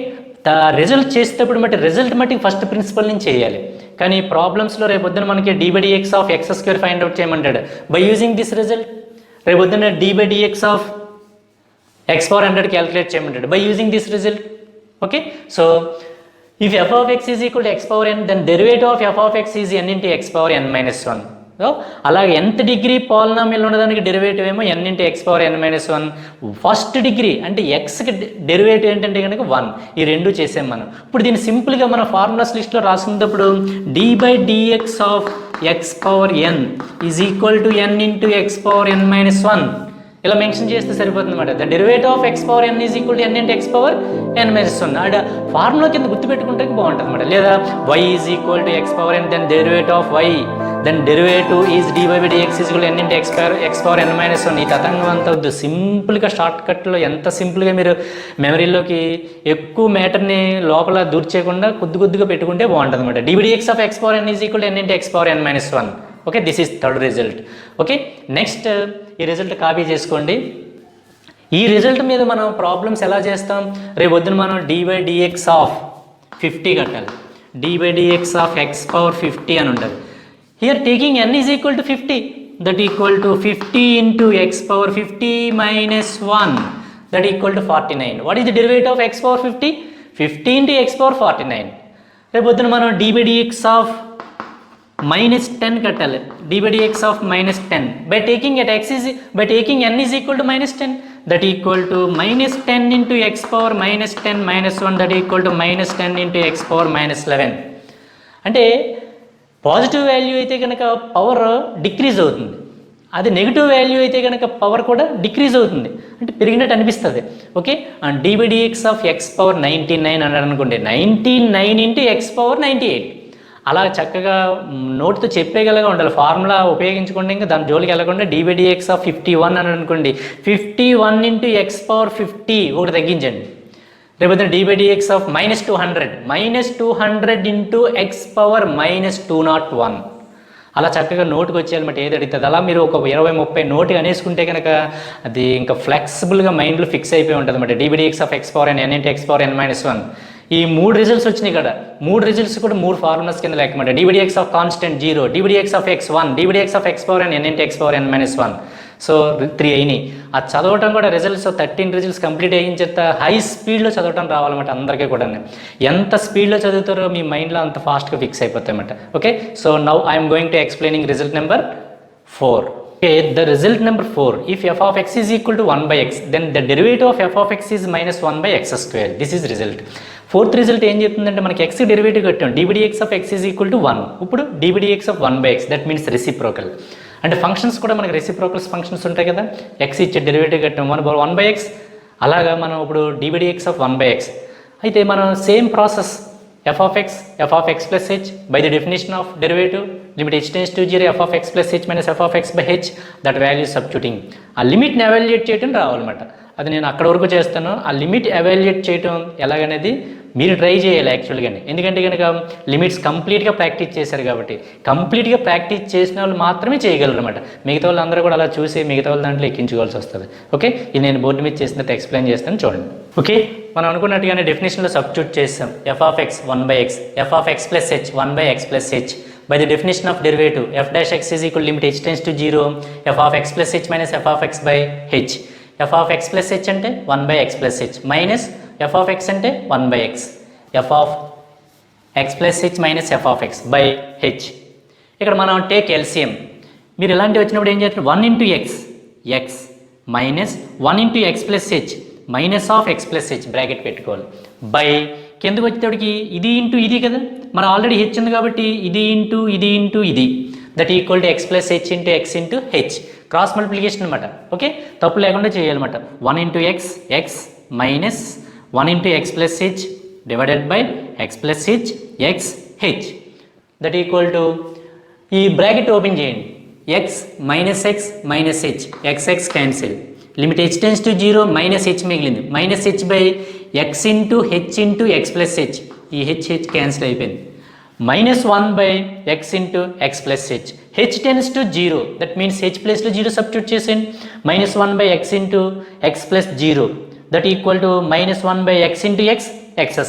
రిజల్ట్ చేసేటప్పుడు రిజల్ట్ మట్టి ఫస్ట్ ప్రిన్సిపల్ నుంచి చేయాలి. కానీ ప్రాబ్లమ్స్లో రేపొద్దున మనకి d/dx of x square find out చేయమంటాడు. బై యూజింగ్ దిస్ రిజల్ట్ రేపొద్దున d/dx of x power 100 calculate చేయమంటాడు. By using this result. Okay, so if f of x is equal to x power n then derivative of f of x is n into x power n minus 1. So అలాగే nth degree polynomial ఉన్నదానికి derivative ఏమో n into x power n minus 1. First degree అంటే ఎక్స్కి derivative ఏంటంటే కనుక 1. ఈ రెండు చేసాం మనం. ఇప్పుడు దీన్ని సింపుల్గా మన ఫార్ములాస్ లిస్ట్లో రాసుకున్నప్పుడు d/dx of x power n is equal to n into x power n minus 1 ఇలా మెన్షన్ చేస్తే సరిపోతుంది అనమాట. The derivative of x power n is equal to n into x power n minus 1. అంటే formula కింద గుర్తుపెట్టుకుంటే బాగుంటుంది అనమాట. లేదా y is equal to x power n then derivative of y then derivative is d/dx is equal n into x power n minus 1. ఈ తతంగం అంతా వద్దు. సింపుల్గా షార్ట్ కట్లో ఎంత సింపుల్గా మీరు మెమరీలోకి ఎక్కువ మ్యాటర్ని లోపల దూర్చేయకుండా కొద్దిగా పెట్టుకుంటే బాగుంటుంది అనమాట. d/dx of x power n is equal to n into x power n minus 1. Okay, this is third result. Okay, next ఈ రిజల్ట్ కాపీ చేసుకోండి. ఈ రిజల్ట్ మీద మనం ప్రాబ్లమ్స్ ఎలా చేస్తాం? రేపు పొద్దున మనం d/dx ఆఫ్ 50 కట్టాలి. d/dx ఆఫ్ x పవర్ 50 అని ఉంటుంది. Here taking n is equal to 50, that equal to 50 into x power 50 minus 1, that equal to 49. What is the derivative of x power 50? 50 into x power 49. రేపు పొద్దున మనం d/dx of minus 10 కట్టాలి. d/dx of minus 10 by taking n is equal to minus 10, that equal to minus 10 into x power minus 10 minus 1, that equal to minus 10 into x power minus 11. అంటే positive value అయితే కనుక power decrease అవుతుంది, అది negative value అయితే కనుక power కూడా decrease అవుతుంది, అంటే పెరిగినట్టు అనిపిస్తుంది. Okay, and d/dx of x power 99 అన్నాడు అనుకోండి, 99 ఇంటూ x పవర్ 98. అలా చక్కగా నోట్తో చెప్పేగలగా ఉండాలి, ఫార్ములా ఉపయోగించుకోండి, ఇంకా దాని జోలికి వెళ్ళకుండా d/dx ఆఫ్ 51 అని అనుకోండి, 51 ఇంటూ ఎక్స్ పవర్ 50 ఒకటి తగ్గించండి. రేపు d/dx of -200 into x power -201. అలా చక్కగా నోటుకు వచ్చేయాలన్నమాట ఏది అడుగుతుంది. అలా మీరు ఒక 20-30 నోటు అనేసుకుంటే కనుక అది ఇంకా ఫ్లెక్సిబుల్గా మైండ్లో ఫిక్స్ అయిపోయి ఉంటుంది అన్నమాట. d/dx of x power n into x power n minus 1. ఈ 3 రిజల్ట్స్ వచ్చినాయి కదా, 3 రిజల్ట్స్ కూడా 3 ఫార్ములాస్ కింద లెక్కమాట. d/dx of constant 0, d/dx of x 1, d/dx of x power n into x power n minus 1. So 3 అయినాయి. అది చదవటం కూడా రిజల్ట్స్ 13 రిజల్ట్స్ కంప్లీట్ అయిన చేత హై స్పీడ్లో చదవటం రావాలన్నమాట అందరికీ కూడా. ఎంత స్పీడ్లో చదువుతారో మీ మైండ్లో అంత ఫాస్ట్గా ఫిక్స్ అయిపోతాయి అన్నమాట. Okay, so now I'm going to explaining result number 4. Okay, the result number 4, if f of x is equal to 1 by x, then the derivative of f of x is minus 1 by x square. This is result. Fourth result ఏం చెప్తుందంటే మనకి x derivative కట్టాం, d/dx of x is equal to 1. ఇప్పుడు d/dx of 1 by x, that means reciprocal. అంటే functions కూడా మనకి reciprocals functions ఉంటాయి కదా, x ఇచ్చే డెరివేటివ్ కట్టాం 1 by x, అలాగా మనం ఇప్పుడు d/dx of 1 by x. అయితే మనం same process f of x plus h by the definition of derivative limit h tends to 0 f of x plus h minus f of x by h, that value substituting ఆ లిమిట్ని evaluate చేయడం రావాలన్నమాట. అది నేను అక్కడ వరకు చేస్తాను. ఆ limit evaluate చేయడం ఎలాగనేది మీరు ట్రై చేయాలి యాక్చువల్గానే, ఎందుకంటే కనుక లిమిట్స్ కంప్లీట్గా ప్రాక్టీస్ చేశారు కాబట్టి. కంప్లీట్గా ప్రాక్టీస్ చేసిన వాళ్ళు మాత్రమే చేయగలరు అనమాట. మిగతా వాళ్ళు అందరూ కూడా అలా చూసి మిగతా వాళ్ళ దాంట్లో ఎక్కించుకోవాల్సి వస్తుంది. ఓకే, ఇది నేను బోర్డు మీద చేసినట్టు ఎక్స్ప్లెయిన్ చేస్తాను చూడండి. ఓకే, మనం అనుకున్నట్టుగానే డెఫినేషన్లో సబ్స్టిట్యూట్ చేస్తాం. f of x 1 by x, f of x plus h 1 by x plus h. By the definition of derivative, f dash x is equal to limit h tends to 0 f of x plus h minus f of x by h. f of x plus h అంటే 1 by x plus h minus f of x అంటే 1 by x, f of x plus h minus f of x by h. ఇక్కడ మనం take LCM. మీరు ఇలాంటివి వచ్చినప్పుడు ఏం చేస్తారు, 1 into x minus 1 into x plus h minus of x plus h bracket పెట్టుకోవాలి, by కిందకు వచ్చేటప్పటికి ఇది ఇంటూ ఇది కదా, మన ఆల్రెడీ హెచ్ ఉంది కాబట్టి ఇది ఇంటూ ఇది, that equal to x plus h into x into h, cross multiplication అనమాట. ఓకే, తప్పు లేకుండా చేయాలన్నమాట. 1 into x minus 1 into x plus h divided by x plus h h, that equal to ఈ bracket open చేయండి, x minus h x cancel, limit h tends to 0 minus h మిగిలింది, minus h by x into x plus h, ఈ h cancel అయిపోయింది, minus 1 by x into x plus h tends to 0, that means h ప్లస్లో 0 substitute చేసేయండి, minus 1 by x into x plus 0, that equal to minus 1 by x into x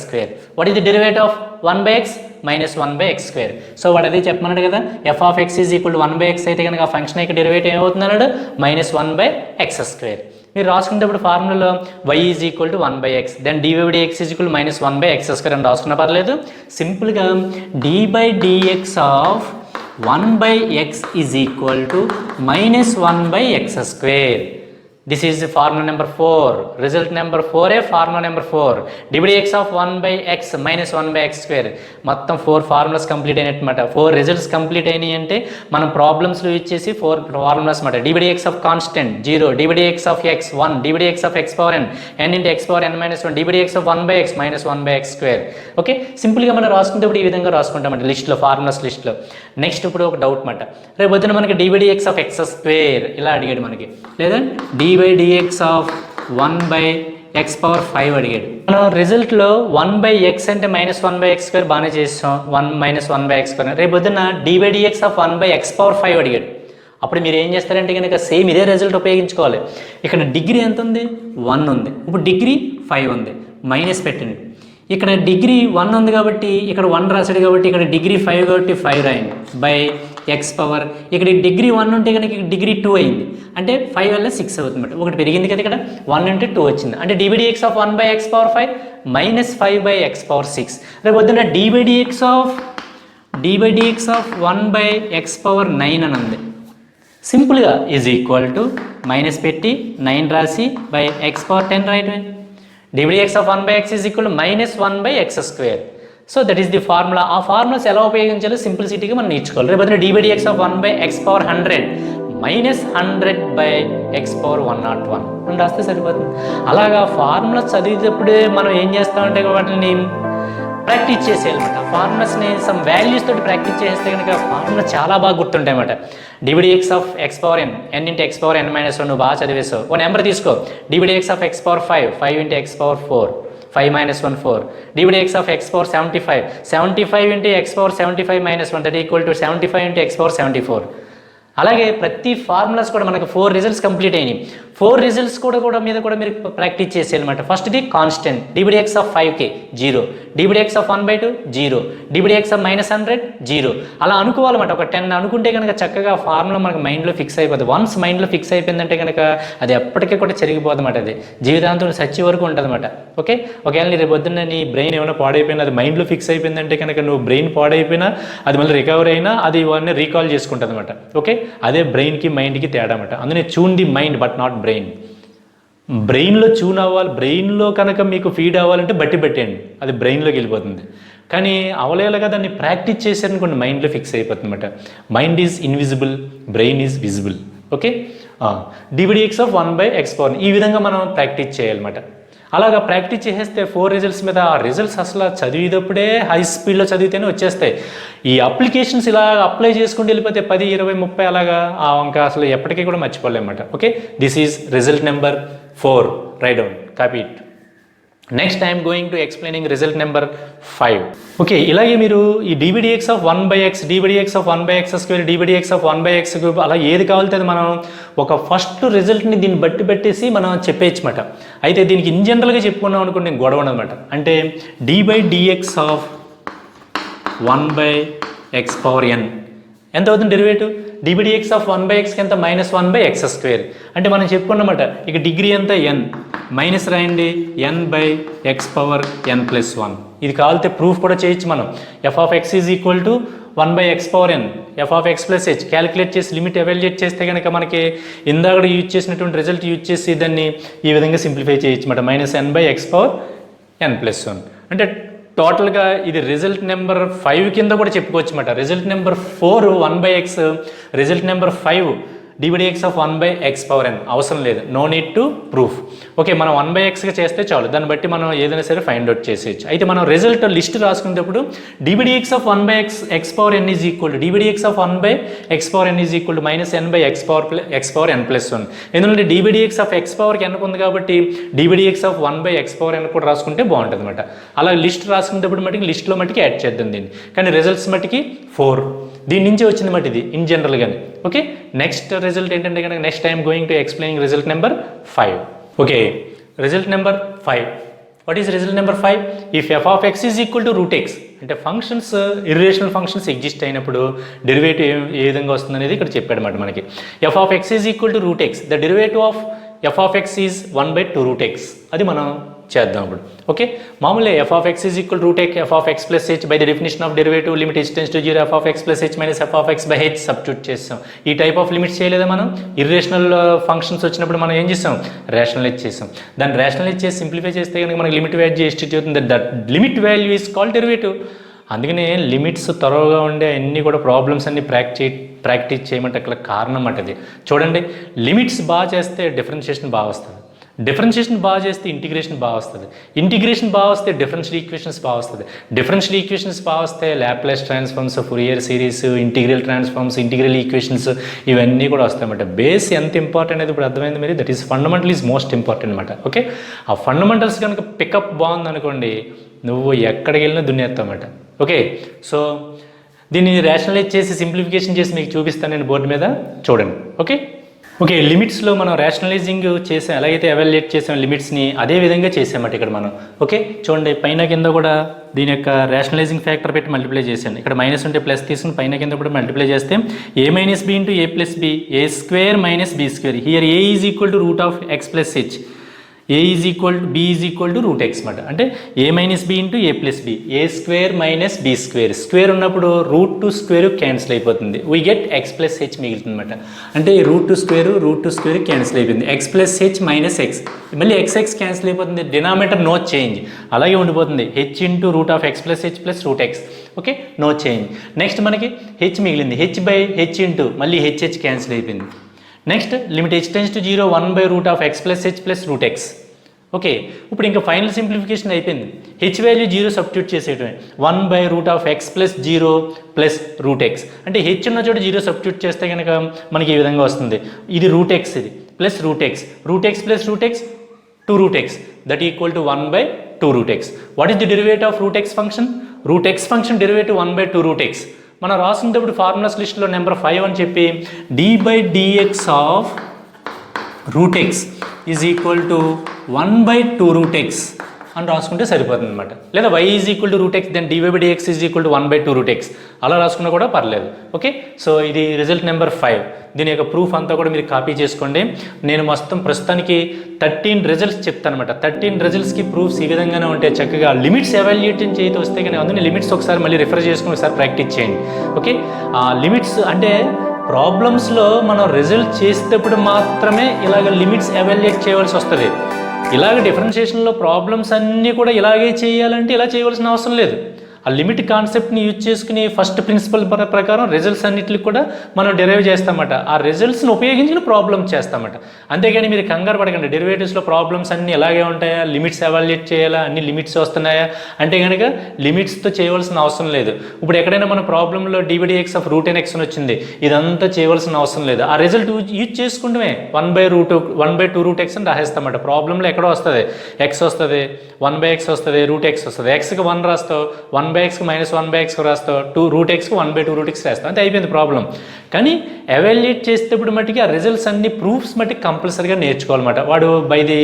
square. What is the derivative of 1 by x? Minus 1 by x square. So వాడు అదే చెప్పమన్నాడు కదా, f of x is equal to 1 by x అయితే కనుక ఆ function యొక్క derivative ఏమవుతుంది అన్నాడు, మైనస్ 1 బై x స్క్వేర్. మీరు రాసుకునేటప్పుడు ఫార్ములాలో y is equal to 1 by x, then d/dx is equal minus 1 by x square అని రాసుకున్నా పర్లేదు. సింపుల్గా d/dx of 1 by x is equal to minus 1 by x square. This is formula number 4. Result number 4 formula number 4. d/dx of 1 by x minus 1 by x square. మొత్తం 4 formulas complete అయినట్టు, 4 results complete అయినాయి అంటే మనం ప్రాబ్లమ్స్లో ఇచ్చేసి 4 formulas అనమాట. d/dx of constant 0, d/dx of x 1, d/dx of x power n into x power n minus 1, d/dx of 1 by x minus 1 by x square. Okay, సింపుల్గా మనం రాసుకునేటప్పుడు ఈ విధంగా రాసుకుంటామంట లిస్ట్లో, ఫార్ములాస్ లిస్ట్లో. నెక్స్ట్ ఇప్పుడు ఒక డౌట్ మాట, రేపు పొద్దున మనకి d/dx of x square ఇలా అడిగాడు మనకి, లేదా d/dx of 1 by x power 5 అడిగాడు. మనం రిజల్ట్లో 1 by x అంటే మైనస్ 1 by x స్క్వేర్ బాగానే చేస్తాం, 1 మైనస్ 1 by x స్క్వేర్. రేపు పొద్దున్న d/dx of 1 by x power 5 అడిగాడు. అప్పుడు మీరు ఏం చేస్తారంటే కనుక సేమ్ ఇదే రిజల్ట్ ఉపయోగించుకోవాలి. ఇక్కడ డిగ్రీ ఎంత ఉంది? 1 ఉంది. ఇప్పుడు డిగ్రీ 5 ఉంది, మైనస్ పెట్టండి. ఇక్కడ డిగ్రీ 1 ఉంది కాబట్టి ఇక్కడ 1 రాశాడు కాబట్టి ఇక్కడ డిగ్రీ 5 కాబట్టి 5 రాయండి బై ఎక్స్ పవర్. ఇక్కడ డిగ్రీ 1 ఉంటే కనుక డిగ్రీ 2 అయింది, అంటే 5 వల్ల 6 అవుతుంది అనమాట. ఒకటి పెరిగింది కదా, ఇక్కడ 1 ఉంటే 2 వచ్చింది, అంటే dBdx of 1 by x power 5 minus 5 by x power 6. రేపు పొద్దున్న dBdx of 1 by x power 9 అని ఉంది. సింపుల్గా ఈజ్ ఈక్వల్ టు మైనస్ పెట్టి 9 రాసి by x power 10 రాయటమే. dBdx of 1 by X is equal to minus 1 by x square. So that is the formula. ఆ formulas ఎలా ఉపయోగించాలో సింప్లిసిటీగా మనం నేర్చుకోవాలి. రేపు పొద్దున్న dBdx of 1 by x power 100 minus 100 by x power 101 అని రాస్తే సరిపోతుంది. అలాగా ఫార్ములా చదివేటప్పుడే మనం ఏం చేస్తామంటే వాటిని ప్రాక్టీస్ చేసేయాలన్నమాట. ఫార్ములాస్ని సమ్ వాల్యూస్ తోటి ప్రాక్టీస్ చేస్తే కనుక ఫార్ములా చాలా బాగా గుర్తుంటాయి అన్నమాట. dBdx of x power n into x power n minus 1 నువ్వు బాగా చదివేసావు. ఒక నెంబర్ తీసుకో, dBdx of x power 5 into x power 4, 5 minus 1 4. dBdx of x power 75 into x power 75 minus 1 that equal to 75 into x power 74. అలాగే ప్రతి formulas కూడా మనకు 4 results complete అయినాయి. 4 results కూడా మీరు ప్రాక్టీస్ చేసేయాలన్నమాట. ఫస్ట్ ఇది constant, dBdx of 5k 0, dBdx of 1/2 0, dBdx of minus 100 0. అలా అనుకోవాలన్నమాట. ఒక 10 అనుకుంటే కనుక చక్కగా ఫార్ములా మనకు మైండ్లో ఫిక్స్ అయిపోతుంది. వన్స్ మైండ్లో ఫిక్స్ అయిపోయిందంటే కనుక అది ఎప్పటికీ కూడా చెరిగిపోతుంది అన్నమాట. అది జీవితాంతం సచ్చి వరకు ఉంటుంది అన్నమాట. ఓకే, ఒకవేళ నీ రేపు పొద్దున్న నీ బ్రెయిన్ ఏమైనా పాడైపోయినా అది మైండ్లో ఫిక్స్ అయిపోయిందంటే కనుక నువ్వు బ్రెయిన్ పాడైపోయినా అది మళ్ళీ రికవర్ అయినా అది ఇవన్నీ రీకాల్ చేసుకుంటుంది అన్నమాట. ఓకే, అదే బ్రెయిన్కి మైండ్కి తేడా అన్నమాట. అందుకే tune the mind but not brain. బ్రెయిన్లో ట్యూన్ అవ్వాలి, బ్రెయిన్లో కనుక మీకు ఫీడ్ అవ్వాలంటే బట్టి పెట్టండి, అది బ్రెయిన్లోకి వెళ్ళిపోతుంది. కానీ అవలేలుగా దాన్ని ప్రాక్టీస్ చేశారనుకోండి మైండ్లో ఫిక్స్ అయిపోతుంది అనమాట. Mind is invisible, brain is visible. Okay, dBdx of 1 by x power ఈ విధంగా మనం ప్రాక్టీస్ చేయాలన్నమాట. అలాగా ప్రాక్టీస్ చేసేస్తే 4 రిజల్ట్స్ మీద ఆ రిజల్ట్స్ అసలు చదివేటప్పుడే హై స్పీడ్లో చదివితేనే వచ్చేస్తాయి. ఈ అప్లికేషన్స్ ఇలా అప్లై చేసుకుంటూ వెళ్ళిపోతే 10, 20, 30 అలాగా ఆ ఇంకా అసలు ఎప్పటికీ కూడా మర్చిపోలేమన్నమాట. Okay, this is result number 4. Right down, copy it. Next I'm going to explaining result number 5. Okay, ఇలాగే మీరు ఈ dBdx of 1 by x, dBdx of 1 by x square, dBdx of 1 by x cube అలా ఏది కావాలితే అది మనం ఒక first రిజల్ట్ని దీన్ని బట్టి పెట్టేసి మనం చెప్పేయచ్చమాట. అయితే దీనికి ఇన్ జనరల్గా చెప్పుకున్నాం అనుకోండి నేను గొడవ అనమాట. అంటే d/dx of 1 by x power n ఎంత అవుతుంది డెరివేటివ్? dBdx ఆఫ్ 1 బై ఎక్స్కి ఎంత? Minus 1 by x square. అంటే మనం చెప్పుకున్నమాట ఇక డిగ్రీ ఎంత? n మైనస్ రాయండి n by x power n plus 1. ఇది కావాలితే ప్రూఫ్ కూడా చేయొచ్చు మనం. f of x is equal to 1 by x power n, f of x plus h calculate చేసి లిమిట్ ఎవాల్యుయేట్ చేస్తే కనుక మనకి ఇందాక యూజ్ చేసినటువంటి రిజల్ట్ యూజ్ చేసి దాన్ని ఈ విధంగా సింప్లిఫై చేయొచ్చు అన్నమాట. Minus n by x power n plus 1. అంటే టోటల్గా ఇది రిజల్ట్ నెంబర్ 5 కింద కూడా చెప్పుకోవచ్చు అన్నమాట. Result number 4 1 by x, result number 5 dBdx of 1 by x power n. అవసరం లేదు, no need to proof. Okay, మనం 1 బై ఎక్స్గా చేస్తే చాలు, దాన్ని బట్టి మనం ఏదైనా సరే ఫైండ్ అవుట్ చేసేయచ్చు. అయితే మనం రిజల్ట్ లిస్ట్ రాసుకునేటప్పుడు dBdx of 1 by x power n is equal to dBdx of 1 by x power n is equal to minus n by x power n plus 1. ఎందుకంటే dBdx ఆఫ్ ఎక్స్ పవర్కి n ఉంది కాబట్టి dBdx of 1 by x power n కూడా రాసుకుంటే బాగుంటుంది అనమాట. అలా list రాసుకునేటప్పుడు మటుకు లిస్ట్లో మటుకు యాడ్ చేద్దాం దీన్ని. కానీ రిజల్ట్స్ మటుకి 4 దీని నుంచి వచ్చింది మాట ఇది ఇన్ జనరల్గానే. ఓకే, నెక్స్ట్ రిజల్ట్ ఏంటంటే కనుక next I'm going to explaining result number 5. Okay, result number 5. What is result number 5? If f of x is equal to root x, అంటే ఫంక్షన్స్ ఇర్రేషనల్ ఫంక్షన్స్ ఎగ్జిస్ట్ అయినప్పుడు derivative ఏ విధంగా వస్తుంది అనేది ఇక్కడ చెప్పాడన్నమాట మనకి. f of x is equal to root x, the derivative of f of x is 1 by 2 root X. అది మనం చేద్దాం ఇప్పుడు. ఓకే, మామూలుగా f of x is equal root x f of x plus h by the definition of derivative limit h tends to 0 f of x plus h minus f of x by h substitute చేస్తాం. ఈ type of limits చేయలేదా మనం? Irrational functions వచ్చినప్పుడు మనం ఏం చేస్తాం? Rationalise చేస్తాం. దాన్ని రేషనలైజ్ చేసి సింప్లిఫై చేస్తే కనుక మనకి లిమిట్ వాల్యూ ఎస్టిట్ అవుతుంది. That limit value is called derivative. అందుకనే లిమిట్స్ త్వరగా ఉండే అన్ని కూడా ప్రాబ్లమ్స్ అన్ని ప్రాక్టీస్ చేయమంటే అక్కడ కారణం అంటది. చూడండి, లిమిట్స్ బాగా చేస్తే డిఫరెన్షియేషన్ బాగా వస్తుంది, డిఫరెన్షియేషన్ బాగా చేస్తే ఇంటిగ్రేషన్ బాగా వస్తుంది, ఇంటిగ్రేషన్ బాగా వస్తే డిఫరెన్షియల్ ఈక్వేషన్స్ బాగా వస్తుంది, డిఫరెన్షియల్ ఈక్వేషన్స్ బాగా వస్తే Laplace transforms, Fourier series, integral transforms, integral equations ఇవన్నీ కూడా వస్తాయి అన్నమాట. బేస్ ఎంత ఇంపార్టెంట్ అనేది ఇప్పుడు అర్థమైంది మీరు. That is fundamental is most important అనమాట. ఓకే, ఆ ఫండమెంటల్స్ కనుక పికప్ బాగుందనుకోండి నువ్వు ఎక్కడికి వెళ్ళినా దున్నేస్తావు అన్నమాట. ఓకే, సో దీన్ని రేషనలైజ్ చేసి సింప్లిఫికేషన్ చేసి మీకు చూపిస్తాను నేను బోర్డు మీద, చూడండి. ఓకే, లిమిట్స్లో మనం రేషనలైజింగ్ చేసాం, ఎలాగైతే ఎవాల్యుయేట్ చేసాం లిమిట్స్ని అదే విధంగా చేసామట ఇక్కడ మనం. ఓకే, చూడండి పైన కింద కూడా దీని యొక్క రేషనలైజింగ్ ఫ్యాక్టర్ పెట్టి మల్టిప్లై చేశాను. ఇక్కడ మైనస్ ఉంటే ప్లస్ తీసుకుని పైన కింద కూడా మల్టిప్లై చేస్తే a minus b into a plus b, a square minus b square. Here a is equal to root of x plus h, a is equal to b is equal to root x మాట. అంటే a minus b into a plus b, a square minus b square. Square ఉన్నప్పుడు root to square cancel అయిపోతుంది, we get x plus h మిగులుతుంది అనమాట. అంటే root to square cancel అయిపోయింది, X plus h minus x, మళ్ళీ x cancel అయిపోతుంది, denominator no change అలాగే ఉండిపోతుంది. H into root of x plus h plus root x. Okay, no change. Next మనకి హెచ్ మిగిలింది, హెచ్ బై హెచ్ ఇంటూ మళ్ళీ h cancel అయిపోయింది. Next limit h tends to 0 1 by root of x plus h plus root x. Okay, ఇప్పుడు ఇంకా final simplification అయిపోయింది. H value 0 substitute చేసేయటమే, 1 by root of x plus 0 plus root x. అంటే H ఉన్న చోట 0 substitute చేస్తే కనుక మనకి ఈ విధంగా వస్తుంది. ఇది రూట్ ఎక్స్, ఇది plus root x, root x plus root x 2 root x that equal to 1 by 2 root x. What is the derivative of root x function? Root x function derivative 1 by 2 root x. మనం రాసుకునేటప్పుడు formulas లిస్ట్లో number 5 అని చెప్పి d by dx of root x is equal to 1 by 2 root x అని రాసుకుంటే సరిపోతుంది అనమాట. లేదా y is equal to root x then dy by dx is equal to 1 by 2 root x అలా రాసుకున్నా కూడా పర్లేదు. ఓకే, సో ఇది రిజల్ట్ నెంబర్ 5. దీని యొక్క ప్రూఫ్ అంతా కూడా మీరు కాపీ చేసుకోండి. నేను మొత్తం ప్రస్తుతానికి 13 రిజల్ట్స్ చెప్తాను అనమాట. 13 రిజల్ట్స్కి ప్రూఫ్స్ ఈ విధంగానే ఉంటాయి. చక్కగా లిమిట్స్ ఎవాల్యుయేషన్ చేయితే వస్తే కానీ అందుకని లిమిట్స్ ఒకసారి మళ్ళీ రిఫర్ చేసుకుని ఒకసారి ప్రాక్టీస్ చేయండి. ఓకే, లిమిట్స్ అంటే ప్రాబ్లమ్స్లో మనం రిజల్ట్ చేసేటప్పుడు మాత్రమే ఇలాగ లిమిట్స్ ఎవాల్యుయేట్ చేయవలసి వస్తుంది. ఇలాగ డిఫరెన్షియేషన్లో ప్రాబ్లమ్స్ అన్నీ కూడా ఇలాగే చేయాలంటే ఇలా చేయవలసిన అవసరం లేదు. ఆ లిమిట్ కాన్సెప్ట్ని యూజ్ చేసుకుని ఫస్ట్ ప్రిన్సిపల్ ప్రకారం రిజల్ట్స్ అన్నిటికి కూడా మనం డెరైవ్ చేస్తామట. ఆ రిజల్ట్స్ని ఉపయోగించుకుని ప్రాబ్లమ్స్ చేస్తామట. అంతేగాని మీరు కంగారు పడకండి, డెరివేటివ్స్లో ప్రాబ్లమ్స్ అన్నీ ఎలాగే ఉంటాయా, లిమిట్స్ ఎవాల్యుయేట్ చేయాలా, అన్ని లిమిట్స్ వస్తున్నాయా అంటే కనుక లిమిట్స్తో చేయవలసిన అవసరం లేదు. ఇప్పుడు ఎక్కడైనా మన ప్రాబ్లంలో డివిడిఎక్స్ ఆఫ్ రూట్ ఎన్ ఎక్స్ అని వచ్చింది, ఇదంతా చేయవలసిన అవసరం లేదు. ఆ రిజల్ట్ యూజ్ చేసుకుంటే 1 బై 2 రూట్ ఎక్స్ అని రాసేస్తామట. ప్రాబ్లంలో ఎక్కడో వస్తుంది, ఎక్స్ వస్తుంది, 1 బై ఎక్స్ వస్తుంది, రూట్ ఎక్స్ వస్తుంది. ఎక్స్కి 1 రాస్తావు, 1 బై ఎక్స్కి మైనస్ 1 బై ఎక్స్కి రాస్తావు, 2 రూట్ ఎక్స్కి 1 బై 2 రూట్ ఎక్స్ రాస్తావు, అంతే అయిపోయింది ప్రాబ్లం. కానీ ఎవాల్యుయేట్ చేసేటప్పుడు మట్టికి ఆ రిజల్ట్స్ అన్ని ప్రూఫ్స్ మట్టికి కంపల్సరీగా నేర్చుకోవాలన్నమాట. వాడు by the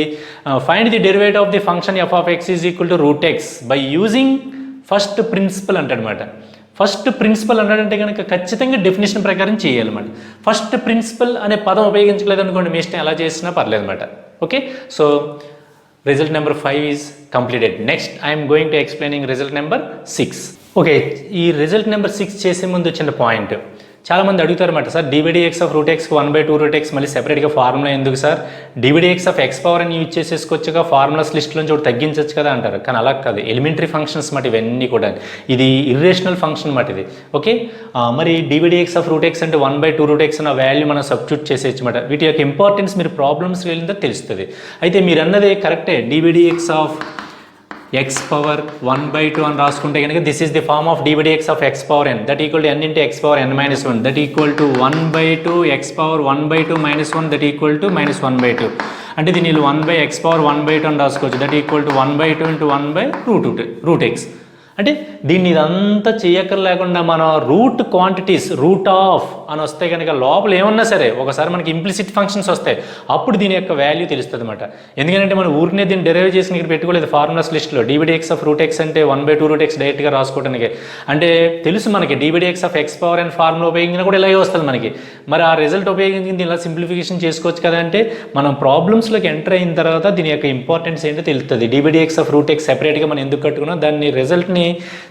find the derivative of the function f of x is equal to root x by using first principle అంటాడనమాట. ఫస్ట్ ప్రిన్సిపల్ అన్నాడంటే కనుక ఖచ్చితంగా డెఫినేషన్ ప్రకారం చేయాలన్నమాట. ఫస్ట్ ప్రిన్సిపల్ అనే పదం ఉపయోగించలేదనుకోండి, మీ ఇష్టం ఎలా చేసినా పర్లేదన్నమాట. Okay, so result number 5 is completed. Next I am going to explaining result number 6. Okay, ఈ రిజల్ట్ నెంబర్ 6 చేసే ముందు వచ్చిన పాయింట్ చాలామంది అడుగుతారు అన్నమాట, సార్ డివిడిఎక్స్ ఆఫ్ రూట్ ఎక్స్కి 1 బై 2 రూట్ ఎక్స్ మళ్ళీ సెపరేట్గా ఫార్ములా ఎందుకు sir, d by dx of x power అని యూజ్ చేసేసుకోవచ్చుగా, ఫార్ములాస్ లిస్ట్ నుంచి ఒకటి తగ్గించవచ్చు కదా అంటారు. కానీ అలా కాదు, ఎలిమెంటరీ ఫంక్షన్స్ మాట ఇవన్నీ కూడా, ఇది ఇర్రేషనల్ ఫంక్షన్ మాట ఇది. ఓకే, మరి డివిడిఎక్స్ ఆఫ్ రూట్ ఎక్స్ అంటే 1 బై 2 రూట్ ఎక్స్ అన్న వాల్యూ మనం సబ్స్టిట్యూట్ చేసేయచ్చు అన్నమాట. వీటి యొక్క ఇంపార్టెన్స్ మీరు ప్రాబ్లమ్స్ వెళ్ళిందో తెలుస్తుంది. అయితే మీరు అన్నది కరెక్టే, d by dx of x power 1 by 2 అని రాసుకుంటే కనుక this is the form of d by dx of x power n that equal to n into x power n minus 1 that equal to 1 by 2 x power 1 by 2 minus 1 that equal to minus 1 by 2. అంటే దీన్ని 1 by x power 1 by 2 అని రాసుకోవచ్చు that equal to 1 by 2 into 1 by route x. అంటే దీన్ని ఇదంతా చేయక్కర్లేకుండా మనం route quantities root of అని వస్తే కనుక లోపల ఏమన్నా సరే ఒకసారి మనకి ఇంప్లిసిట్ ఫంక్షన్స్ వస్తాయి, అప్పుడు దీని యొక్క వాల్యూ తెలుస్తుంది అనమాట. ఎందుకంటే మనం ఊరినే దీన్ని డెరైవ్ చేసి ఇక్కడ పెట్టుకోలేదు ఫార్ములాస్ లిస్ట్లో. డివిడిఎక్స్ ఆఫ్ రూట్ ఎక్స్ అంటే 1 బై 2 రూట్ ఎక్స్ డైరెక్ట్గా రాసుకోవడానికి, అంటే తెలుసు మనకి d by dx of x power and formula ఉపయోగించినా కూడా ఇలాగే వస్తుంది మనకి. మరి ఆ రిజల్ట్ ఉపయోగించి ఇలా సింప్లిఫికేషన్ చేసుకోవచ్చు కదా అంటే మనం ప్రాబ్లమ్స్లోకి ఎంటర్ అయిన తర్వాత దీని యొక్క ఇంపార్టెన్స్ ఏంటో తెలుస్తుంది. డివిడిఎక్స్ ఆఫ్ రూట్ ఎక్స్ సెపరేట్గా మనం ఎందుకు కట్టుకున్నాం, దాన్ని రిజల్ట్ని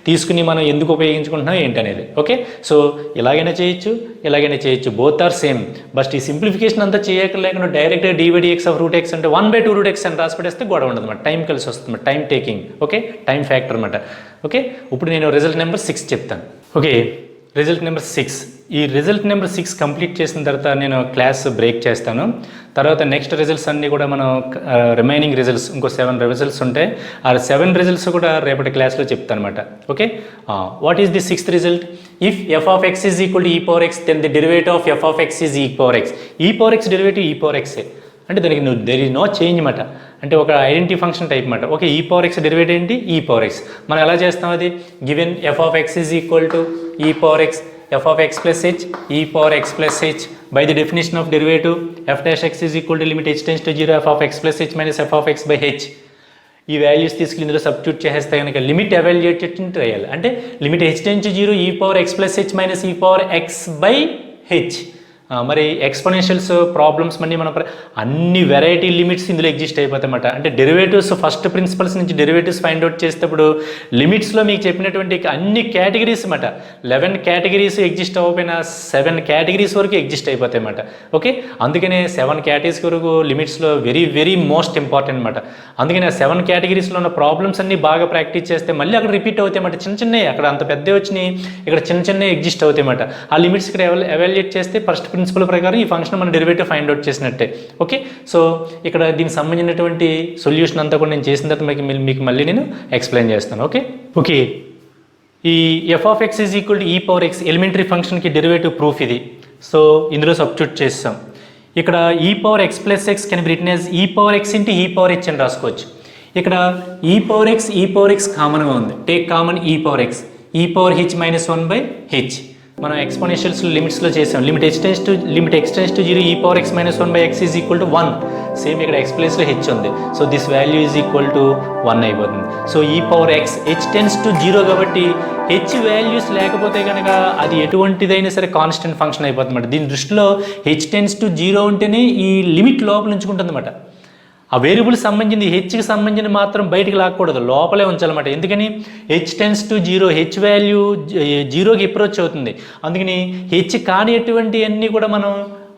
తీసుకుని మనం ఎందుకు ఉపయోగించుకుంటున్నాం ఏంటనేది. ఓకే, సో ఇలాగైనా చేయొచ్చు, బోత్ ఆర్ సేమ్. బట్ ఈ సింప్లిఫికేషన్ అంతా చేయలేకుండా డైరెక్ట్గా డివిడిఎక్స్ ఆఫ్ రూట్ ఎక్స్ అంటే 1 బై 2 రూట్ ఎక్స్ అని రాసి పెట్టేస్తే గొడవ ఉండదు అన్నమాట, టైం కలిసి వస్తుంది, time taking. Okay, time factor అనమాట. ఓకే, ఇప్పుడు నేను రిజల్ట్ నెంబర్ 6 చెప్తాను. Okay, result number 6. ఈ రిజల్ట్ నెంబర్ 6 కంప్లీట్ చేసిన తర్వాత నేను క్లాస్ బ్రేక్ చేస్తాను. తర్వాత నెక్స్ట్ రిజల్ట్స్ అన్నీ కూడా మనం రిమైనింగ్ రిజల్ట్స్ ఇంకో 7 రిజల్ట్స్ ఉంటాయి, ఆ 7 రిజల్ట్స్ కూడా రేపటి క్లాస్లో చెప్తాను అనమాట. Okay, what is the 6th result? If f of x is equal to e power x then the derivative of f of x is e power x. E power x derivative e power ఎక్సే, అంటే దానికి there is no change అనమాట. అంటే ఒక identity function type అనమాట. Okay, e power x derivative ఏంటి, e power x. మనం ఎలా చేస్తాం అది, given f of x is equal to e power X f of x plus h e power x plus h by the definition of derivative f dash x is equal to limit h tends to 0 f of x plus h minus f of x by h. ఈ values తీసుకుని ఇందులో substitute చేస్తే కనుక limit evaluate చేయాలి. అంటే limit h tends to 0 e power x plus h minus e power x by h. మరి exponentials problems మళ్ళీ మనం అన్ని వెరైటీ లిమిట్స్ ఇందులో ఎగ్జిస్ట్ అయిపోతాయి అన్నమాట. అంటే డెరివేటివ్స్ ఫస్ట్ ప్రిన్సిపల్స్ నుంచి డెరివేటివ్స్ ఫైండ్ అవుట్ చేసేటప్పుడు లిమిట్స్లో మీకు చెప్పినటువంటి అన్ని కేటగిరీస్ అన్నమాట. 11 కేటగిరీస్ ఎగ్జిస్ట్ అవ్వకపోయినా 7 కేటగిరీస్ వరకు ఎగ్జిస్ట్ అయిపోతాయి అన్నమాట. ఓకే, అందుకనే 7 కేటగిరీస్ వరకు లిమిట్స్లో వెరీ వెరీ మోస్ట్ ఇంపార్టెంట్ అనమాట. అందుకని ఆ 7 కేటగిరీస్లో ఉన్న ప్రాబ్లమ్స్ అన్ని బాగా ప్రాక్టీస్ చేస్తే మళ్ళీ అక్కడ రిపీట్ అవుతాయి అన్నమాట. చిన్న చిన్నవి అక్కడ అంత పెద్దవి వచ్చినాయి, ఇక్కడ చిన్న చిన్నవి ఎగ్జిస్ట్ అవుతాయి అన్నమాట. ఆ లిమిట్స్ ఇక్కడ ఎవాల్యుయేట్ చేస్తే ఫస్ట్ ప్రిన్సిపల్ ప్రకారం ఈ ఫంక్షన్ మనం డెరివేటివ్ ఫైండ్ అవుట్ చేసినట్టే. ఓకే, సో ఇక్కడ దీనికి సంబంధించినటువంటి సొల్యూషన్ అంతా కూడా నేను చేసిన తర్వాత మీకు మళ్ళీ నేను ఎక్స్ప్లెయిన్ చేస్తాను. ఓకే ఓకే ఈ F of x is equal to e power X elementary ఫంక్షన్కి డెరివేటివ్ ప్రూఫ్ ఇది. సో ఇందులో సబ్స్టిట్యూట్ చేస్తాం. ఇక్కడ ఈ power X plus X can be written as ఈ పవర్ ఎక్స్ ఇంటూ ఈ పవర్ హెచ్ అని రాసుకోవచ్చు. ఇక్కడ ఈ పవర్ ఎక్స్ కామన్గా ఉంది, టేక్ కామన్ ఈ power x, e power h minus 1 by H. మనం ఎక్స్పోనెన్షియల్స్ లిమిట్స్లో చేసాం. Limit x tense to 0 e power x minus 1 by x is equal to 1. Same ఇక్కడ x ప్లేస్లో హెచ్ ఉంది, so this value is equal to 1 అయిపోతుంది. So e power X H tends to 0 కాబట్టి H values లేకపోతే కనుక అది ఎటువంటిదైనా సరే constant function అయిపోతుంది అన్నమాట. దీని దృష్టిలో హెచ్ టెన్స్ టు 0 ఉంటేనే ఈ లిమిట్ లోపల ఉంచుకుంటుంది అన్నమాట. ఆ వేరియబుల్ సంబంధించింది హెచ్కి సంబంధించి మాత్రం బయటికి లాక్కూడదు, లోపలే ఉంచాలన్నమాట. ఎందుకని H tends to 0, H value 0కి అప్రోచ్ అవుతుంది. అందుకని హెచ్ కాని ఎటువంటి అన్నీ కూడా మనం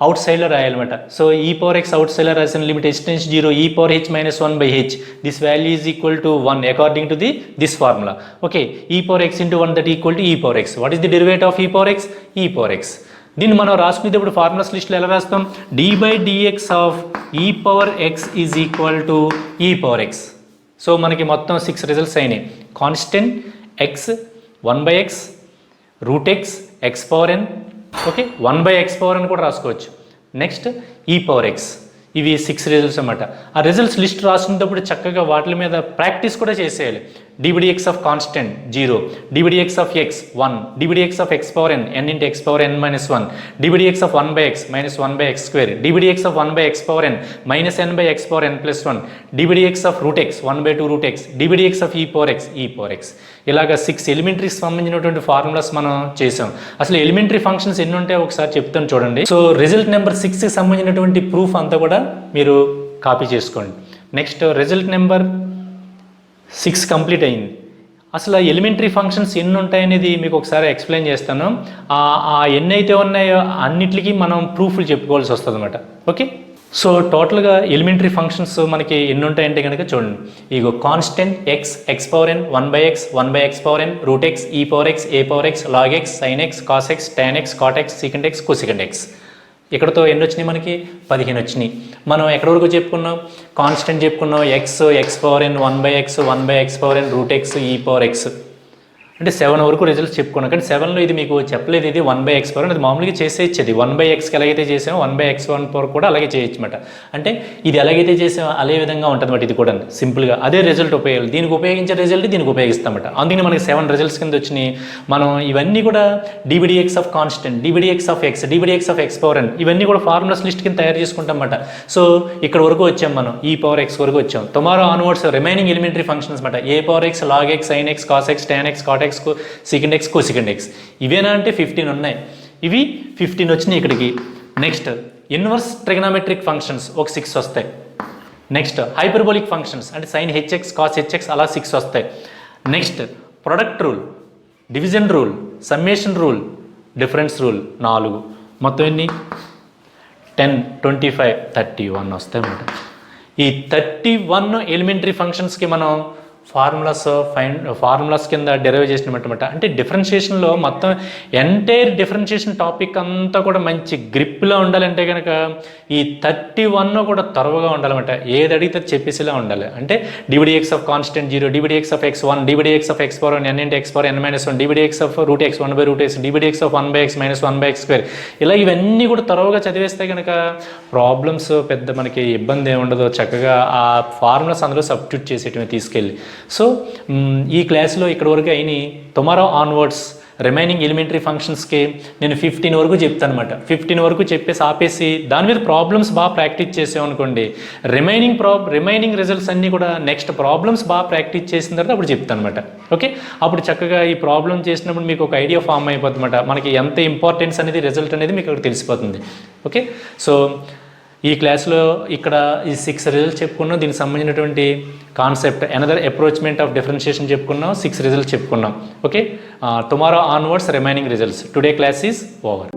అవుట్ సైడ్లో రాయాలన్నమాట. సో ఈ పవర్ ఎక్స్ అవుట్ సైడ్లో రాసిన limit h tends 0 e power h minus 1 by h, this value is equal to 1 according to this formula. Okay, e power x into 1 that equal to e power x. What is the derivative of e power x, e power x. దీన్ని మనం రాసుకునేటప్పుడు formulas లిస్ట్లో ఎలా రాస్తాం, d by dx of e power X is equal to e power x. So మనకి మొత్తం 6 results అయినాయి. Constant x, 1 by x, root x, x power n. Okay, 1 by x power n కూడా రాసుకోవచ్చు. నెక్స్ట్ ఈ power X. ఇవి 6 results అన్నమాట. ఆ results list రాసుకునేటప్పుడు చక్కగా వాటి మీద ప్రాక్టీస్ కూడా చేసేయాలి. dbdx of constant 0, dbdx of x 1, dbdx of x power n into x power n minus 1, dbdx of 1 by x minus 1 by x square, dbdx of 1 by x power n minus n by x power n plus 1, dbdx of root x 1 by 2 root x, dbdx of e power x. ఇలాగా 6 ఎలిమెంటరీకి సంబంధించినటువంటి formulas మనం చేసాం. అసలు elementary functions ఎన్ని ఉంటాయో ఒకసారి చెప్తాను చూడండి. సో రిజల్ట్ నెంబర్ 6కి సంబంధించినటువంటి ప్రూఫ్ అంతా కూడా మీరు కాపీ చేసుకోండి. నెక్స్ట్ రిజల్ట్ నెంబర్ 6 కంప్లీట్ అయింది. అసలు ఎలిమెంటరీ ఫంక్షన్స్ ఎన్ని ఉంటాయనేది మీకు ఒకసారి ఎక్స్ప్లెయిన్ చేస్తాను. ఆ ఎన్ని అయితే ఉన్నాయో అన్నిటికీ మనం ప్రూఫ్లు చెప్పుకోవాల్సి వస్తుంది అనమాట. ఓకే, సో టోటల్గా ఎలిమెంటరీ ఫంక్షన్స్ మనకి ఎన్ని ఉంటాయంటే కనుక చూడండి. ఇగో constant x, x power n, 1 by x, 1 by x power n, root x, e power x, a power x, log x, sine x, cos x, tan x, cot x, secant x, cosecant x. ఇక్కడతో ఎన్ని వచ్చినాయి మనకి 15 వచ్చినాయి. మనం ఎక్కడి వరకు చెప్పుకున్నాం, constant చెప్పుకున్నాం x, x power n, 1 by x, 1 by x power n, root x, e power x. అంటే 7 వరకు రిజల్ట్స్ చెప్పుకున్నాం. కానీ 7లో ఇది మీకు చెప్పలేదు, ఇది 1 బై ఎక్స్ పవర్ అది మామూలుగా చేసేయచ్చు. అది 1 బై ఎక్స్కి ఎలాగైతే చేసామో 1 బై ఎక్స్ 1 పవర్ కూడా అలాగే చేయొచ్చు అనమాట. అంటే ఇది ఎలాగైతే చేసామో అదే విధంగా ఉంటుంది అనమాట. ఇది కూడా సింపుల్గా అదే రిజల్ట్ ఉపయోగాలు, దీనికి ఉపయోగించే రిజల్ట్ దీనికి ఉపయోగిస్తామన్నమాట. అందుకని మనకి 7 రిజల్ట్స్ కింద వచ్చినాయి. మనం ఇవన్నీ కూడా dbdx of constant, dbdx of x, dbdx of x power n, ఇవన్నీ కూడా ఫార్ములాస్ లిస్ట్ కింద తయారు చేసుకుంటాం అన్నమాట. సో ఇక్కడ వరకు వచ్చాం మనం, ఈ పవర్ ఎక్స్ వరకు వచ్చాం. Tomorrow onwards remaining elementary functions అనమాట. A power x, log x, sine x, cos x, tan x, cot x, secant x, cosecant x. ఇవేనా అంటే 15 ఉన్నాయి. ఇవి 15 వచ్చినాయి ఇక్కడికి. నెక్స్ట్ ఇన్వర్స్ ట్రిగనామెట్రిక్ ఫంక్షన్స్ ఒక 6 వస్తాయి. నెక్స్ట్ హైపర్బోలిక్ ఫంక్షన్స్ అంటే సైన్ హెచ్ఎక్స్, కాస్ హెచ్ఎక్స్ అలా 6 వస్తాయి. Next product rule, division rule, summation rule, difference rule 4. మొత్తం ఎన్ని 10, 25, 31 వస్తాయి అన్నమాట. ఈ 31 ఎలిమెంటరీ ఫంక్షన్స్కి మనం ఫార్ములాస్ కింద డెరైవ్ చేసినమాట. అంటే డిఫరెన్షియేషన్లో మొత్తం ఎంటైర్ డిఫరెన్షియేషన్ టాపిక్ అంతా కూడా మంచి గ్రిప్లో ఉండాలంటే కనుక ఈ 31 కూడా త్వరగా ఉండాలన్నమాట. ఏది అడిగితే చెప్పేసేలా ఉండాలి. అంటే d by dx of constant 0, డివిడిఎక్స్ of x1, d by dx of x power n into x power n minus 1, d by dx of root x 1/√x, d by dx of 1/x minus 1/x². ఇలా ఇవన్నీ కూడా త్వరగా చదివేస్తే కనుక ప్రాబ్లమ్స్ పెద్ద మనకి ఇబ్బంది ఏమి ఉండదు. చక్కగా ఆ ఫార్ములాస్ అందులో సబ్స్టిట్యూట్ చేసేటివి తీసుకెళ్ళి. సో ఈ క్లాస్లో ఇక్కడ వరకు అయినాయి. టుమారో ఆన్వర్డ్స్ రిమైనింగ్ ఎలిమెంటరీ ఫంక్షన్స్కి నేను 15 వరకు చెప్తాను అనమాట. 15 వరకు చెప్పేసి ఆపేసి దాని మీద ప్రాబ్లమ్స్ బాగా ప్రాక్టీస్ చేసామనుకోండి, రిమైనింగ్ రిజల్ట్స్ అన్నీ కూడా నెక్స్ట్ ప్రాబ్లమ్స్ బాగా ప్రాక్టీస్ చేసిన తర్వాత అప్పుడు చెప్తాను అనమాట. ఓకే, అప్పుడు చక్కగా ఈ ప్రాబ్లం చేసినప్పుడు మీకు ఒక ఐడియా ఫామ్ అయిపోతుంది అనమాట. మనకి ఎంత ఇంపార్టెన్స్ అనేది రిజల్ట్ అనేది మీకు అక్కడ తెలిసిపోతుంది. ఓకే, సో ఈ క్లాస్లో ఇక్కడ ఈ 6 రిజల్ట్స్ చెప్పుకున్నాం. దీనికి సంబంధించినటువంటి concept another approachment of differentiation చెప్పుకున్నాం. 6 రిజల్ట్స్ చెప్పుకున్నాం. Okay, tomorrow onwards remaining results. Today class is over.